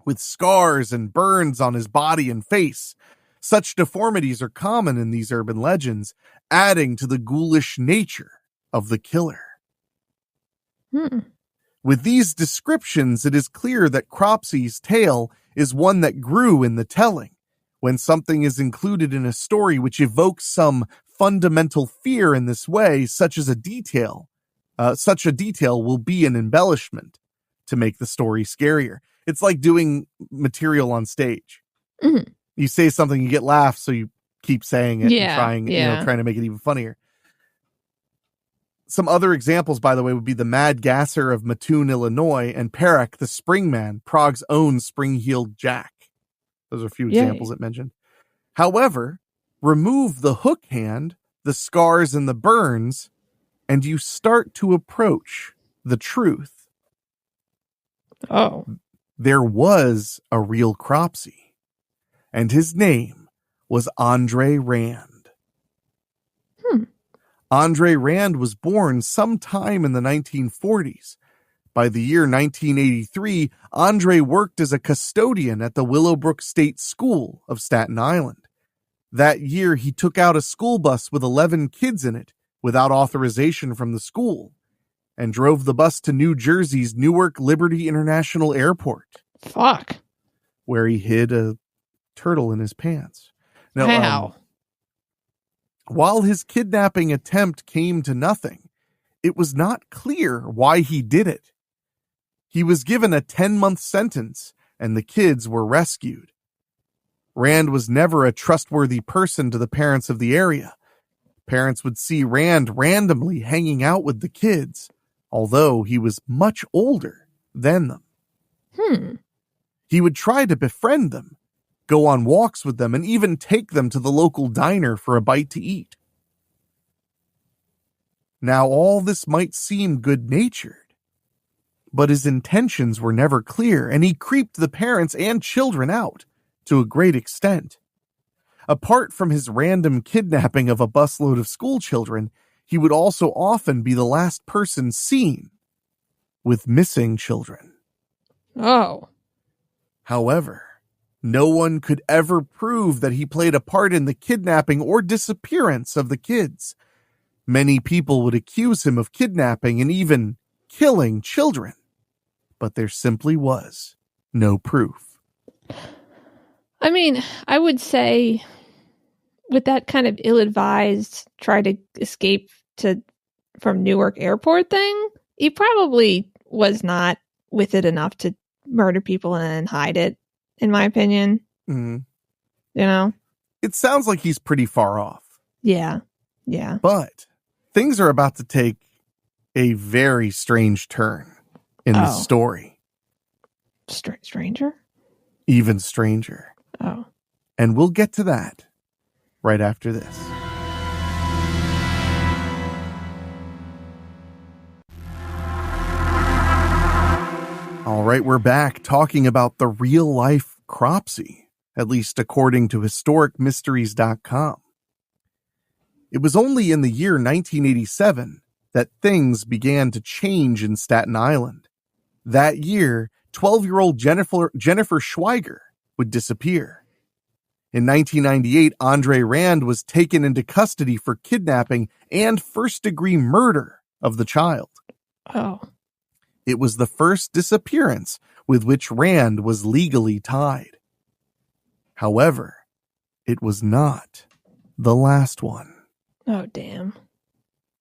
with scars and burns on his body and face. Such deformities are common in these urban legends, adding to the ghoulish nature of the killer. With these descriptions, it is clear that Cropsey's tale is one that grew in the telling. When something is included in a story which evokes some fundamental fear in this way, such a detail will be an embellishment to make the story scarier. It's like doing material on stage. You say something, you get laughs, so you keep saying it and trying to make it even funnier. Some other examples, by the way, would be the Mad Gasser of Mattoon, Illinois, and Perek, the Springman, Prague's own spring-heeled Jack. Those are a few examples it mentioned. However, remove the hook hand, the scars, and the burns, and you start to approach the truth. Oh. There was a real Cropsey, and his name was Andre Rand. Andre Rand was born sometime in the 1940s. By the year 1983, Andre worked as a custodian at the Willowbrook State School of Staten Island. That year, he took out a school bus with 11 kids in it without authorization from the school and drove the bus to New Jersey's Newark Liberty International Airport. Fuck. Where he hid a turtle in his pants. Now, How? While his kidnapping attempt came to nothing, it was not clear why he did it. He was given a 10-month sentence, and the kids were rescued. Rand was never a trustworthy person to the parents of the area. Parents would see Rand randomly hanging out with the kids, although he was much older than them. He would try to befriend them, go on walks with them, and even take them to the local diner for a bite to eat. Now, all this might seem good-natured, but his intentions were never clear, and he creeped the parents and children out to a great extent. Apart from his random kidnapping of a busload of school children, he would also often be the last person seen with missing children. Oh. However, no one could ever prove that he played a part in the kidnapping or disappearance of the kids. Many people would accuse him of kidnapping and even killing children, but there simply was no proof. I mean, I would say with that kind of ill-advised try to escape from Newark Airport thing, he probably was not with it enough to murder people and then hide it, in my opinion. Mm-hmm. You know? It sounds like he's pretty far off. Yeah. Yeah. But things are about to take a very strange turn in the story. Stranger? Even stranger. Oh. And we'll get to that right after this. All right, we're back talking about the real-life Cropsey, at least according to historicmysteries.com. It was only in the year 1987 that things began to change in Staten Island. That year, 12-year-old Jennifer Schweiger would disappear. In 1998, Andre Rand was taken into custody for kidnapping and first-degree murder of the child. Oh. It was the first disappearance with which Rand was legally tied. However, it was not the last one. Oh, damn.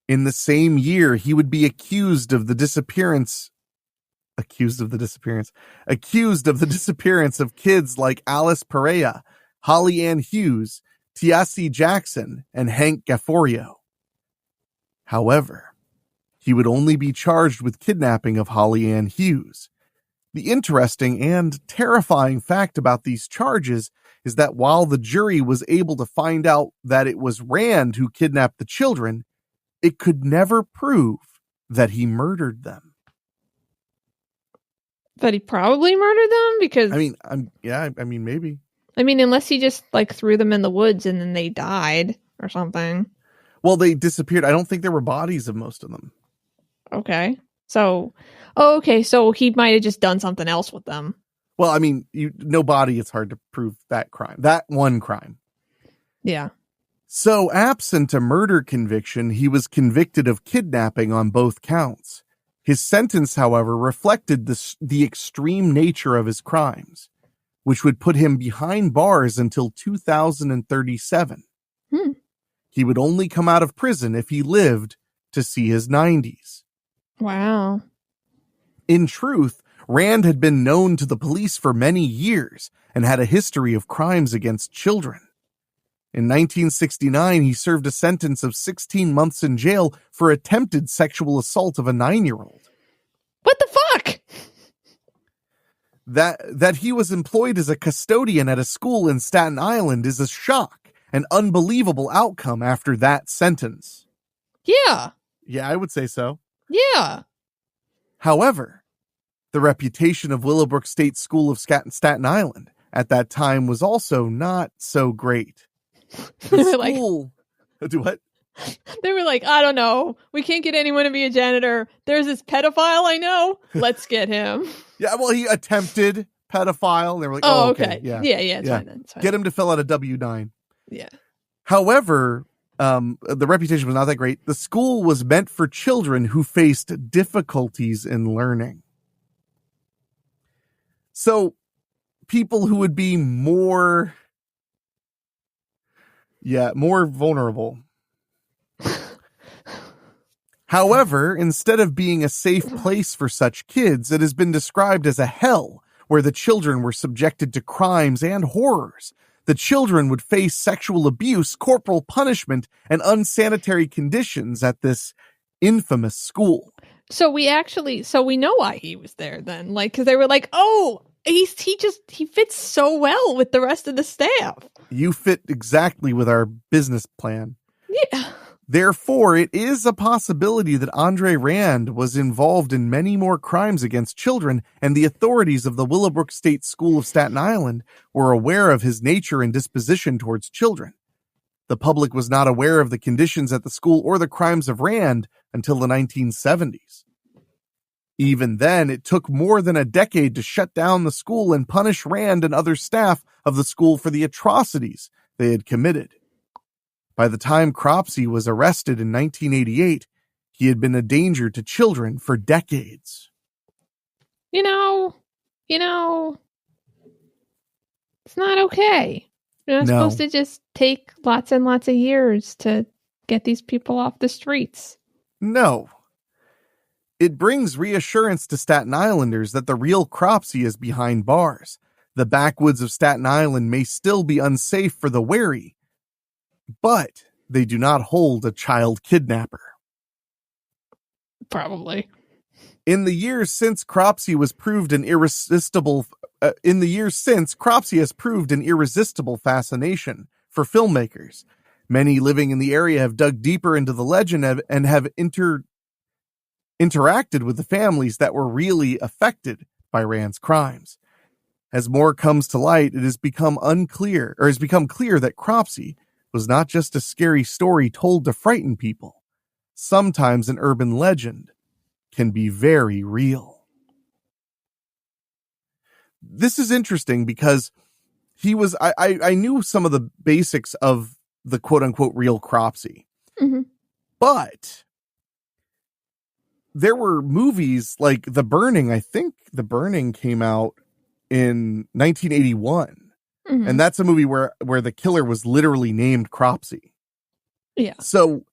In the same year, he would be accused of the disappearance of kids like Alice Perea, Holly Ann Hughes, Tiasi Jackson, and Hank Gafforio. However, he would only be charged with kidnapping of Holly Ann Hughes. The interesting and terrifying fact about these charges is that while the jury was able to find out that it was Rand who kidnapped the children, it could never prove that he murdered them. But he probably murdered them because... maybe. I mean, unless he just, threw them in the woods and then they died or something. Well, they disappeared. I don't think there were bodies of most of them. Okay. So he might have just done something else with them. Well, I mean, no body, it's hard to prove that crime. That one crime. Yeah. So, absent a murder conviction, he was convicted of kidnapping on both counts. His sentence, however, reflected the extreme nature of his crimes, which would put him behind bars until 2037. He would only come out of prison if he lived to see his 90s. Wow. In truth, Rand had been known to the police for many years and had a history of crimes against children. In 1969, he served a sentence of 16 months in jail for attempted sexual assault of a 9-year-old. What the fuck? That he was employed as a custodian at a school in Staten Island is a shock, an unbelievable outcome after that sentence. Yeah. Yeah, I would say so. Yeah. However, the reputation of Willowbrook State School of Staten Island at that time was also not so great. The school... Do what? They were like, I don't know. We can't get anyone to be a janitor. There's this pedophile I know. Let's get him. Yeah, well, he attempted pedophile. They were like, oh, okay. Yeah, it's fine then. It's fine. Get him to fill out a W-9. Yeah. However, the reputation was not that great. The school was meant for children who faced difficulties in learning. So, people who would be more vulnerable. However, instead of being a safe place for such kids, it has been described as a hell where the children were subjected to crimes and horrors. The children would face sexual abuse, corporal punishment, and unsanitary conditions at this infamous school. So we know why he was there then, because they were like, oh, he fits so well with the rest of the staff. You fit exactly with our business plan. Yeah. Therefore, it is a possibility that Andre Rand was involved in many more crimes against children, and the authorities of the Willowbrook State School of Staten Island were aware of his nature and disposition towards children. The public was not aware of the conditions at the school or the crimes of Rand until the 1970s. Even then, it took more than a decade to shut down the school and punish Rand and other staff of the school for the atrocities they had committed. By the time Cropsey was arrested in 1988, he had been a danger to children for decades. You know, it's not okay. You're not supposed to just take lots and lots of years to get these people off the streets. No. It brings reassurance to Staten Islanders that the real Cropsey is behind bars. The backwoods of Staten Island may still be unsafe for the wary, but they do not hold a child kidnapper. Probably. In the years since Cropsey has proved an irresistible fascination for filmmakers. Many living in the area have dug deeper into the legend and have interacted with the families that were really affected by Rand's crimes. As more comes to light, it has become clear that Cropsey was not just a scary story told to frighten people. Sometimes an urban legend can be very real. This is interesting because I knew some of the basics of the quote unquote real Cropsey, but there were movies like The Burning. I think The Burning came out in 1981. And that's a movie where the killer was literally named Cropsey. Yeah. So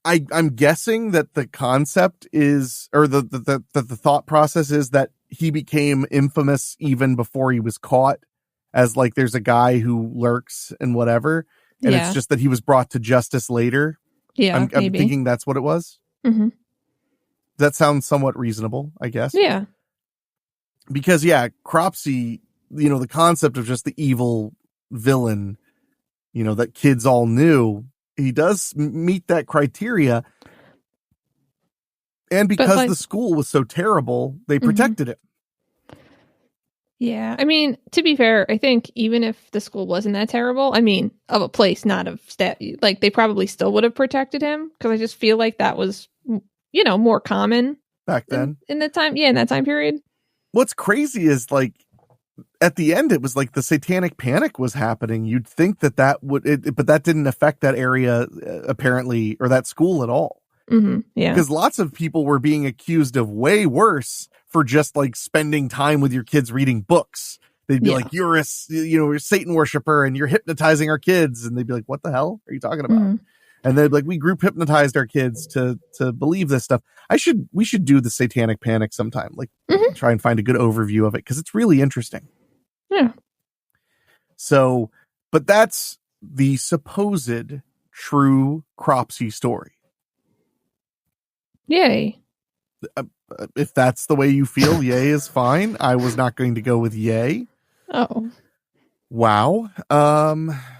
I'm guessing that the concept is, or the thought process is that he became infamous even before he was caught, as like there's a guy who lurks and whatever. And it's just that he was brought to justice later. Yeah. I'm thinking that's what it was. That sounds somewhat reasonable, I guess. Yeah. Because Cropsey, the concept of just the evil villain, that kids all knew, he does meet that criteria. And because the school was so terrible, they protected it. Yeah. I mean, to be fair, I think even if the school wasn't that terrible, of a place, not of like they probably still would have protected him, because I just feel like that was, more common back then in that time period. What's crazy is like at the end, it was like the satanic panic was happening. You'd think that but that didn't affect that area apparently, or that school at all. Yeah. Because lots of people were being accused of way worse for just like spending time with your kids reading books. They'd be like, you're a Satan worshiper and you're hypnotizing our kids. And they'd be like, what the hell are you talking about? And they'd be like, we group hypnotized our kids to believe this stuff. We should do the satanic panic sometime. Like try and find a good overview of it, because it's really interesting. Yeah. So, but that's the supposed true Cropsey story. Yay. If that's the way you feel, yay is fine. I was not going to go with yay. Oh. Wow.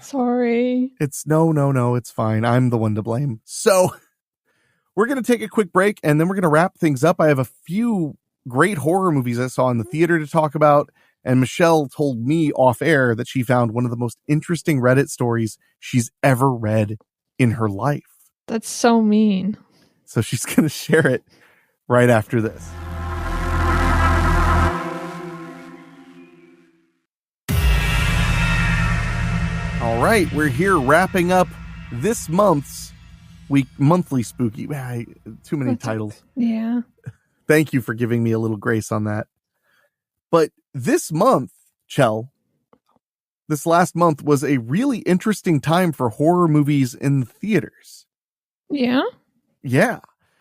Sorry. It's no, it's fine. I'm the one to blame. So we're going to take a quick break and then we're going to wrap things up. I have a few great horror movies I saw in the theater to talk about. And Michelle told me off air that she found one of the most interesting Reddit stories she's ever read in her life. That's so mean. So she's going to share it right after this. All right, we're here wrapping up this month's monthly spooky. Too many titles. Yeah. Thank you for giving me a little grace on that. But this month, Chell, this last month was a really interesting time for horror movies in theaters. Yeah? Yeah.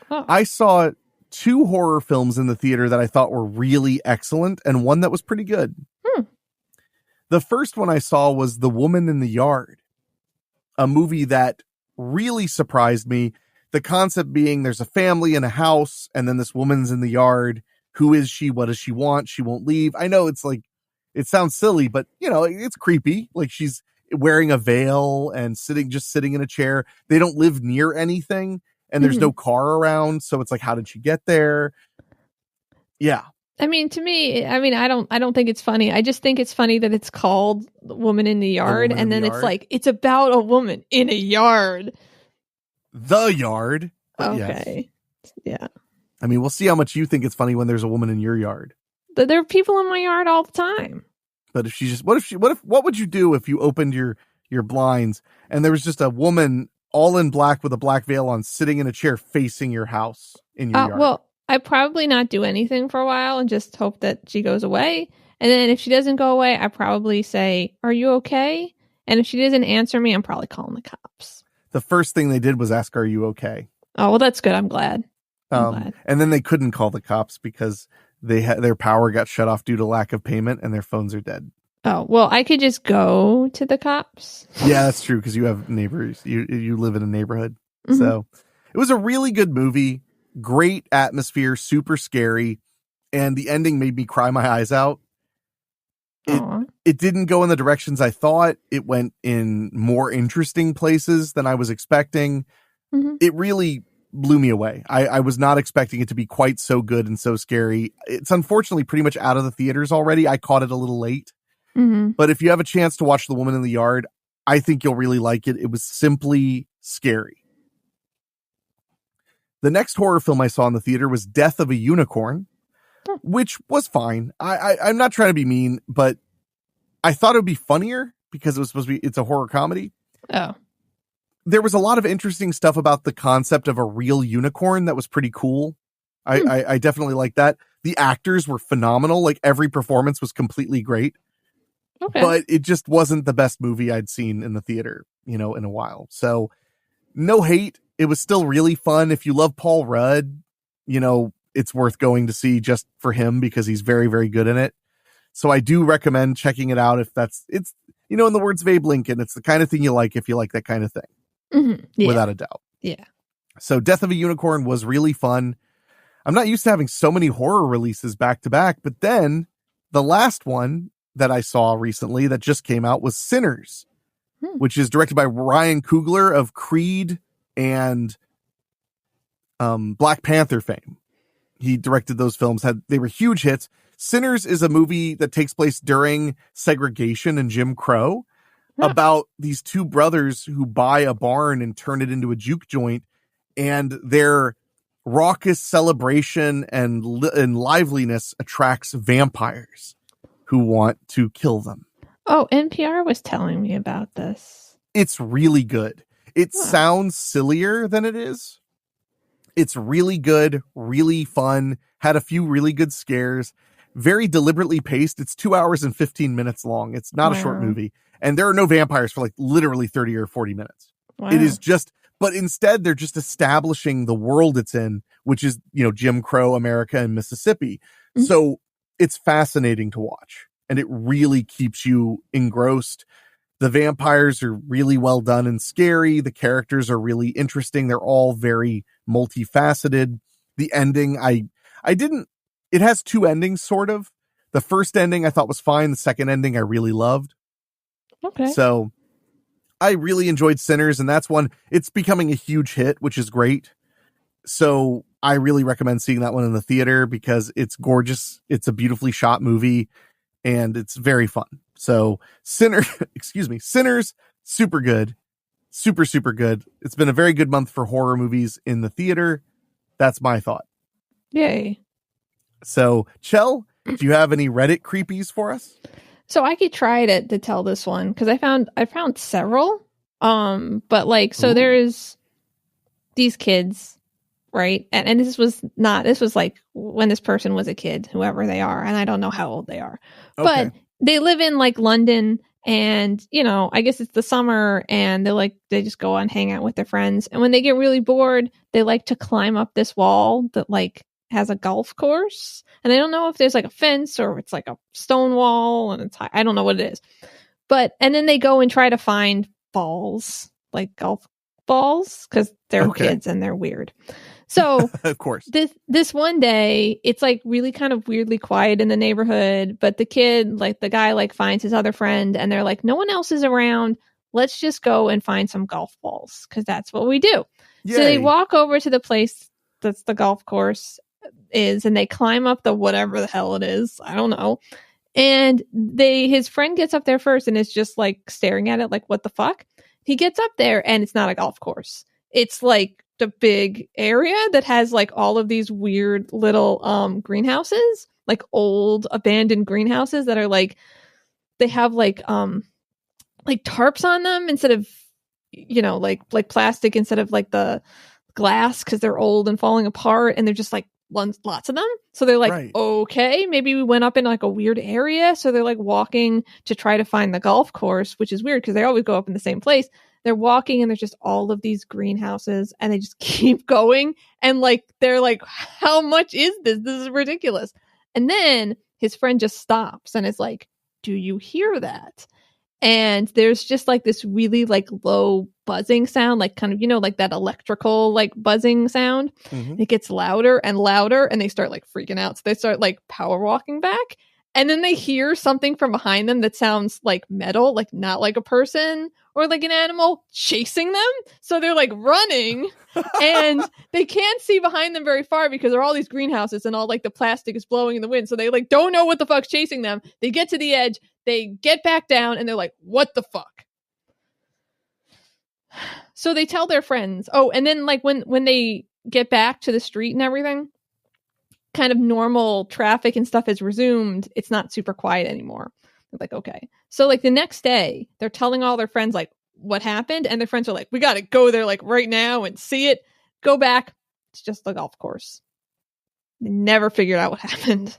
Oh. I saw 2 horror films in the theater that I thought were really excellent and one that was pretty good. The first one I saw was The Woman in the Yard, a movie that really surprised me. The concept being there's a family in a house and then this woman's in the yard. Who is she? What does she want? She won't leave. I know it's like, it sounds silly, but it's creepy. Like wearing a veil and just sitting in a chair. They don't live near anything, and there's no car around, so it's like, how did she get there? Yeah. I mean, to me, I don't think it's funny. I just think it's funny that it's called Woman in the Yard, and then it's like, it's about a woman in a yard. The yard. Okay. Yes. Yeah. I mean, we'll see how much you think it's funny when there's a woman in your yard. But there are people in my yard all the time. But if she just, what would you do if you opened your blinds and there was just a woman all in black with a black veil on, sitting in a chair facing your house in your yard? Well, I'd probably not do anything for a while and just hope that she goes away. And then if she doesn't go away, I probably say, "Are you okay?" And if she doesn't answer me, I'm probably calling the cops. The first thing they did was ask, "Are you okay?" Oh, well, that's good. I'm glad. And then they couldn't call the cops because their power got shut off due to lack of payment, and their phones are dead. Oh, well, I could just go to the cops. Yeah, that's true, because you have neighbors. You live in a neighborhood. Mm-hmm. So it was a really good movie. Great atmosphere, super scary, and the ending made me cry my eyes out. It didn't go in the directions I thought. It went in more interesting places than I was expecting. Mm-hmm. It really blew me away. I was not expecting it to be quite so good and so scary. It's unfortunately pretty much out of the theaters already. I caught it a little late. Mm-hmm. But if you have a chance to watch The Woman in the Yard, I think you'll really like it. It was simply scary. The next horror film I saw in the theater was Death of a Unicorn, which was fine. I'm not trying to be mean, but I thought it would be funnier because it was supposed to be, it's a horror comedy. Oh. There was a lot of interesting stuff about the concept of a real unicorn that was pretty cool. I definitely like that. The actors were phenomenal. Like, every performance was completely great. Okay. But it just wasn't the best movie I'd seen in the theater, in a while. So no hate. It was still really fun. If you love Paul Rudd, it's worth going to see just for him because he's very, very good in it. So I do recommend checking it out it's in the words of Abe Lincoln, it's the kind of thing you like if you like that kind of thing. Mm-hmm. Yeah. Without a doubt. Yeah. So Death of a Unicorn was really fun. I'm not used to having so many horror releases back to back, but then the last one that I saw recently that just came out was Sinners, which is directed by Ryan Coogler of Creed and Black Panther fame. He directed those films. They were huge hits. Sinners is a movie that takes place during segregation and Jim Crow, about these two brothers who buy a barn and turn it into a juke joint, and their raucous celebration and liveliness attracts vampires who want to kill them. Oh, NPR was telling me about this. It's really good. It sounds sillier than it is. It's really good, really fun, had a few really good scares, very deliberately paced. It's 2 hours and 15 minutes long. It's not a short movie. And there are no vampires for like literally 30 or 40 minutes. Wow. It is just, but instead they're just establishing the world it's in, which is, Jim Crow, America, and Mississippi. Mm-hmm. So it's fascinating to watch, and it really keeps you engrossed. The vampires are really well done and scary. The characters are really interesting. They're all very multifaceted. The ending, it has two endings, sort of. The first ending I thought was fine. The second ending I really loved. Okay. So I really enjoyed Sinners, and that's one. It's becoming a huge hit, which is great. So I really recommend seeing that one in the theater because it's gorgeous. It's a beautifully shot movie, and it's very fun. So Sinners, super good. Super, super good. It's been a very good month for horror movies in the theater. That's my thought. Yay. So, Chell, do you have any Reddit creepies for us? So I could try to tell this one because I found several. But there's these kids, right? And this was like when this person was a kid, whoever they are, and I don't know how old they are. Okay. But they live in like London, and I guess it's the summer, and they just go on hang out with their friends. And when they get really bored, they like to climb up this wall that has a golf course, and I don't know if there's like a fence or it's like a stone wall and it's high. I don't know what it is, and then they go and try to find balls, like golf balls because they're kids and they're weird. So of course, this one day, it's like really kind of weirdly quiet in the neighborhood. But the kid, like the guy, like finds his other friend, and they're like, no one else is around. Let's just go and find some golf balls because that's what we do. Yay. So they walk over to the place that's the golf course is, and they climb up the whatever the hell it is. I don't know. And his friend gets up there first and is just like staring at it like, what the fuck? He gets up there and it's not a golf course. It's like the big area that has like all of these weird little greenhouses, like old abandoned greenhouses that are like, they have like tarps on them instead of, like plastic instead of like the glass because they're old and falling apart, and they're just like lots of them. So they're like, okay, maybe we went up in like a weird area. So they're like walking to try to find the golf course, which is weird because they always go up in the same place. They're walking and there's just all of these greenhouses and they just keep going. And like, they're like, how much is this? This is ridiculous. And then his friend just stops and is like, do you hear that? And there's just like this really like low buzzing sound, like kind of, like that electrical like buzzing sound. Mm-hmm. It gets louder and louder and they start like freaking out. So they start like power walking back. And then they hear something from behind them that sounds like metal, like not like a person or like an animal chasing them. So they're like running and they can't see behind them very far because there are all these greenhouses and all like the plastic is blowing in the wind. So they like don't know what the fuck's chasing them. They get to the edge, they get back down and they're like, what the fuck? So they tell their friends. Oh, and then like when they get back to the street and everything, kind of normal traffic and stuff is resumed. It's not super quiet anymore. They're like, okay. So like the next day, they're telling all their friends like what happened, and their friends are like, we got to go there like right now and see it. Go back. It's just the golf course. They never figured out what happened.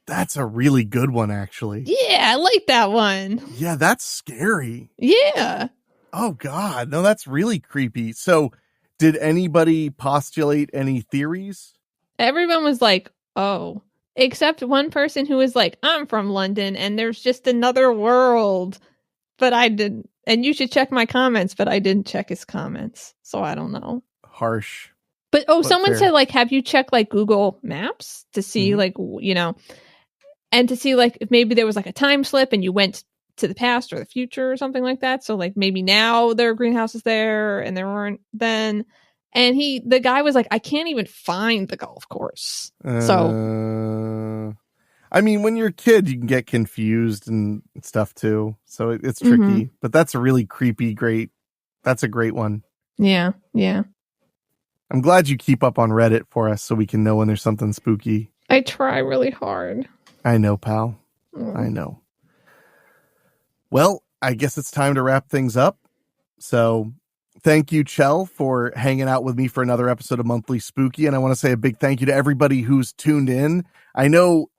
That's a really good one, actually. Yeah, I like that one. Yeah, that's scary. Yeah. Oh, God. No, that's really creepy. So did anybody postulate any theories? Everyone was like, oh, except one person who was like, I'm from London and there's just another world. But I didn't. And you should check my comments, but I didn't check his comments. So I don't know. Harsh. But someone said, like, have you checked like Google Maps to see like, and to see like if maybe there was like a time slip and you went to the past or the future or something like that. So like maybe now there are greenhouses there and there weren't then. And the guy was like, I can't even find the golf course. So, I mean, when you're a kid, you can get confused and stuff too. So it's tricky, but that's a really creepy, that's a great one. Yeah. Yeah. I'm glad you keep up on Reddit for us so we can know when there's something spooky. I try really hard. I know, pal. I know. Well, I guess it's time to wrap things up. So thank you, Chell, for hanging out with me for another episode of Monthly Spooky. And I want to say a big thank you to everybody who's tuned in. I know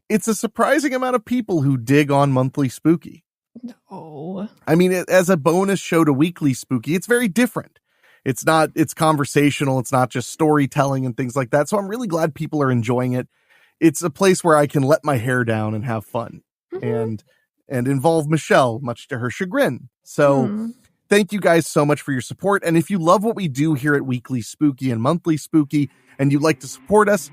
it's a surprising amount of people who dig on Monthly Spooky. No. I mean, as a bonus show to Weekly Spooky, it's very different. It's conversational. It's not just storytelling and things like that. So I'm really glad people are enjoying it. It's a place where I can let my hair down and have fun and involve Michelle, much to her chagrin. So thank you guys so much for your support. And if you love what we do here at Weekly Spooky and Monthly Spooky and you'd like to support us,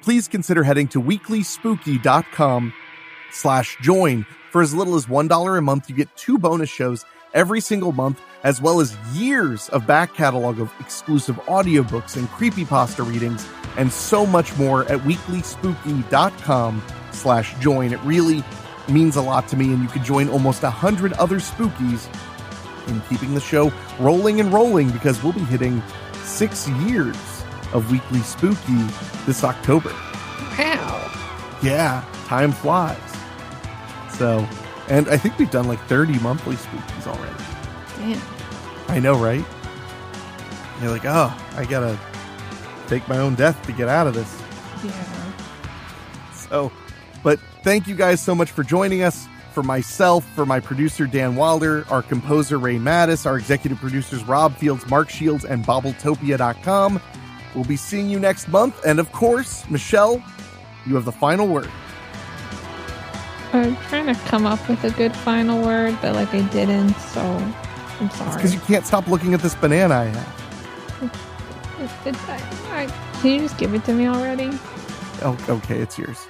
please consider heading to weeklyspooky.com/join. For as little as $1 a month, you get 2 bonus shows every single month, as well as years of back catalog of exclusive audiobooks and creepypasta readings, and so much more at weeklyspooky.com/join. It really means a lot to me, and you can join almost 100 other spookies in keeping the show rolling and rolling, because we'll be hitting 6 years of Weekly Spooky this October. Wow. Yeah, time flies. So, and I think we've done like 30 monthly spookies already. Damn. I know, right? You're like, oh, I gotta fake my own death to get out of this. Yeah. So, but thank you guys so much for joining us. For myself, for my producer, Dan Wilder, our composer, Ray Mattis, our executive producers, Rob Fields, Mark Shields, and Bobbletopia.com. We'll be seeing you next month. And of course, Michelle, you have the final word. I'm trying to come up with a good final word, but like I didn't, so I'm sorry. It's because you can't stop looking at this banana I have. Can you just give it to me already? Oh, okay, it's yours.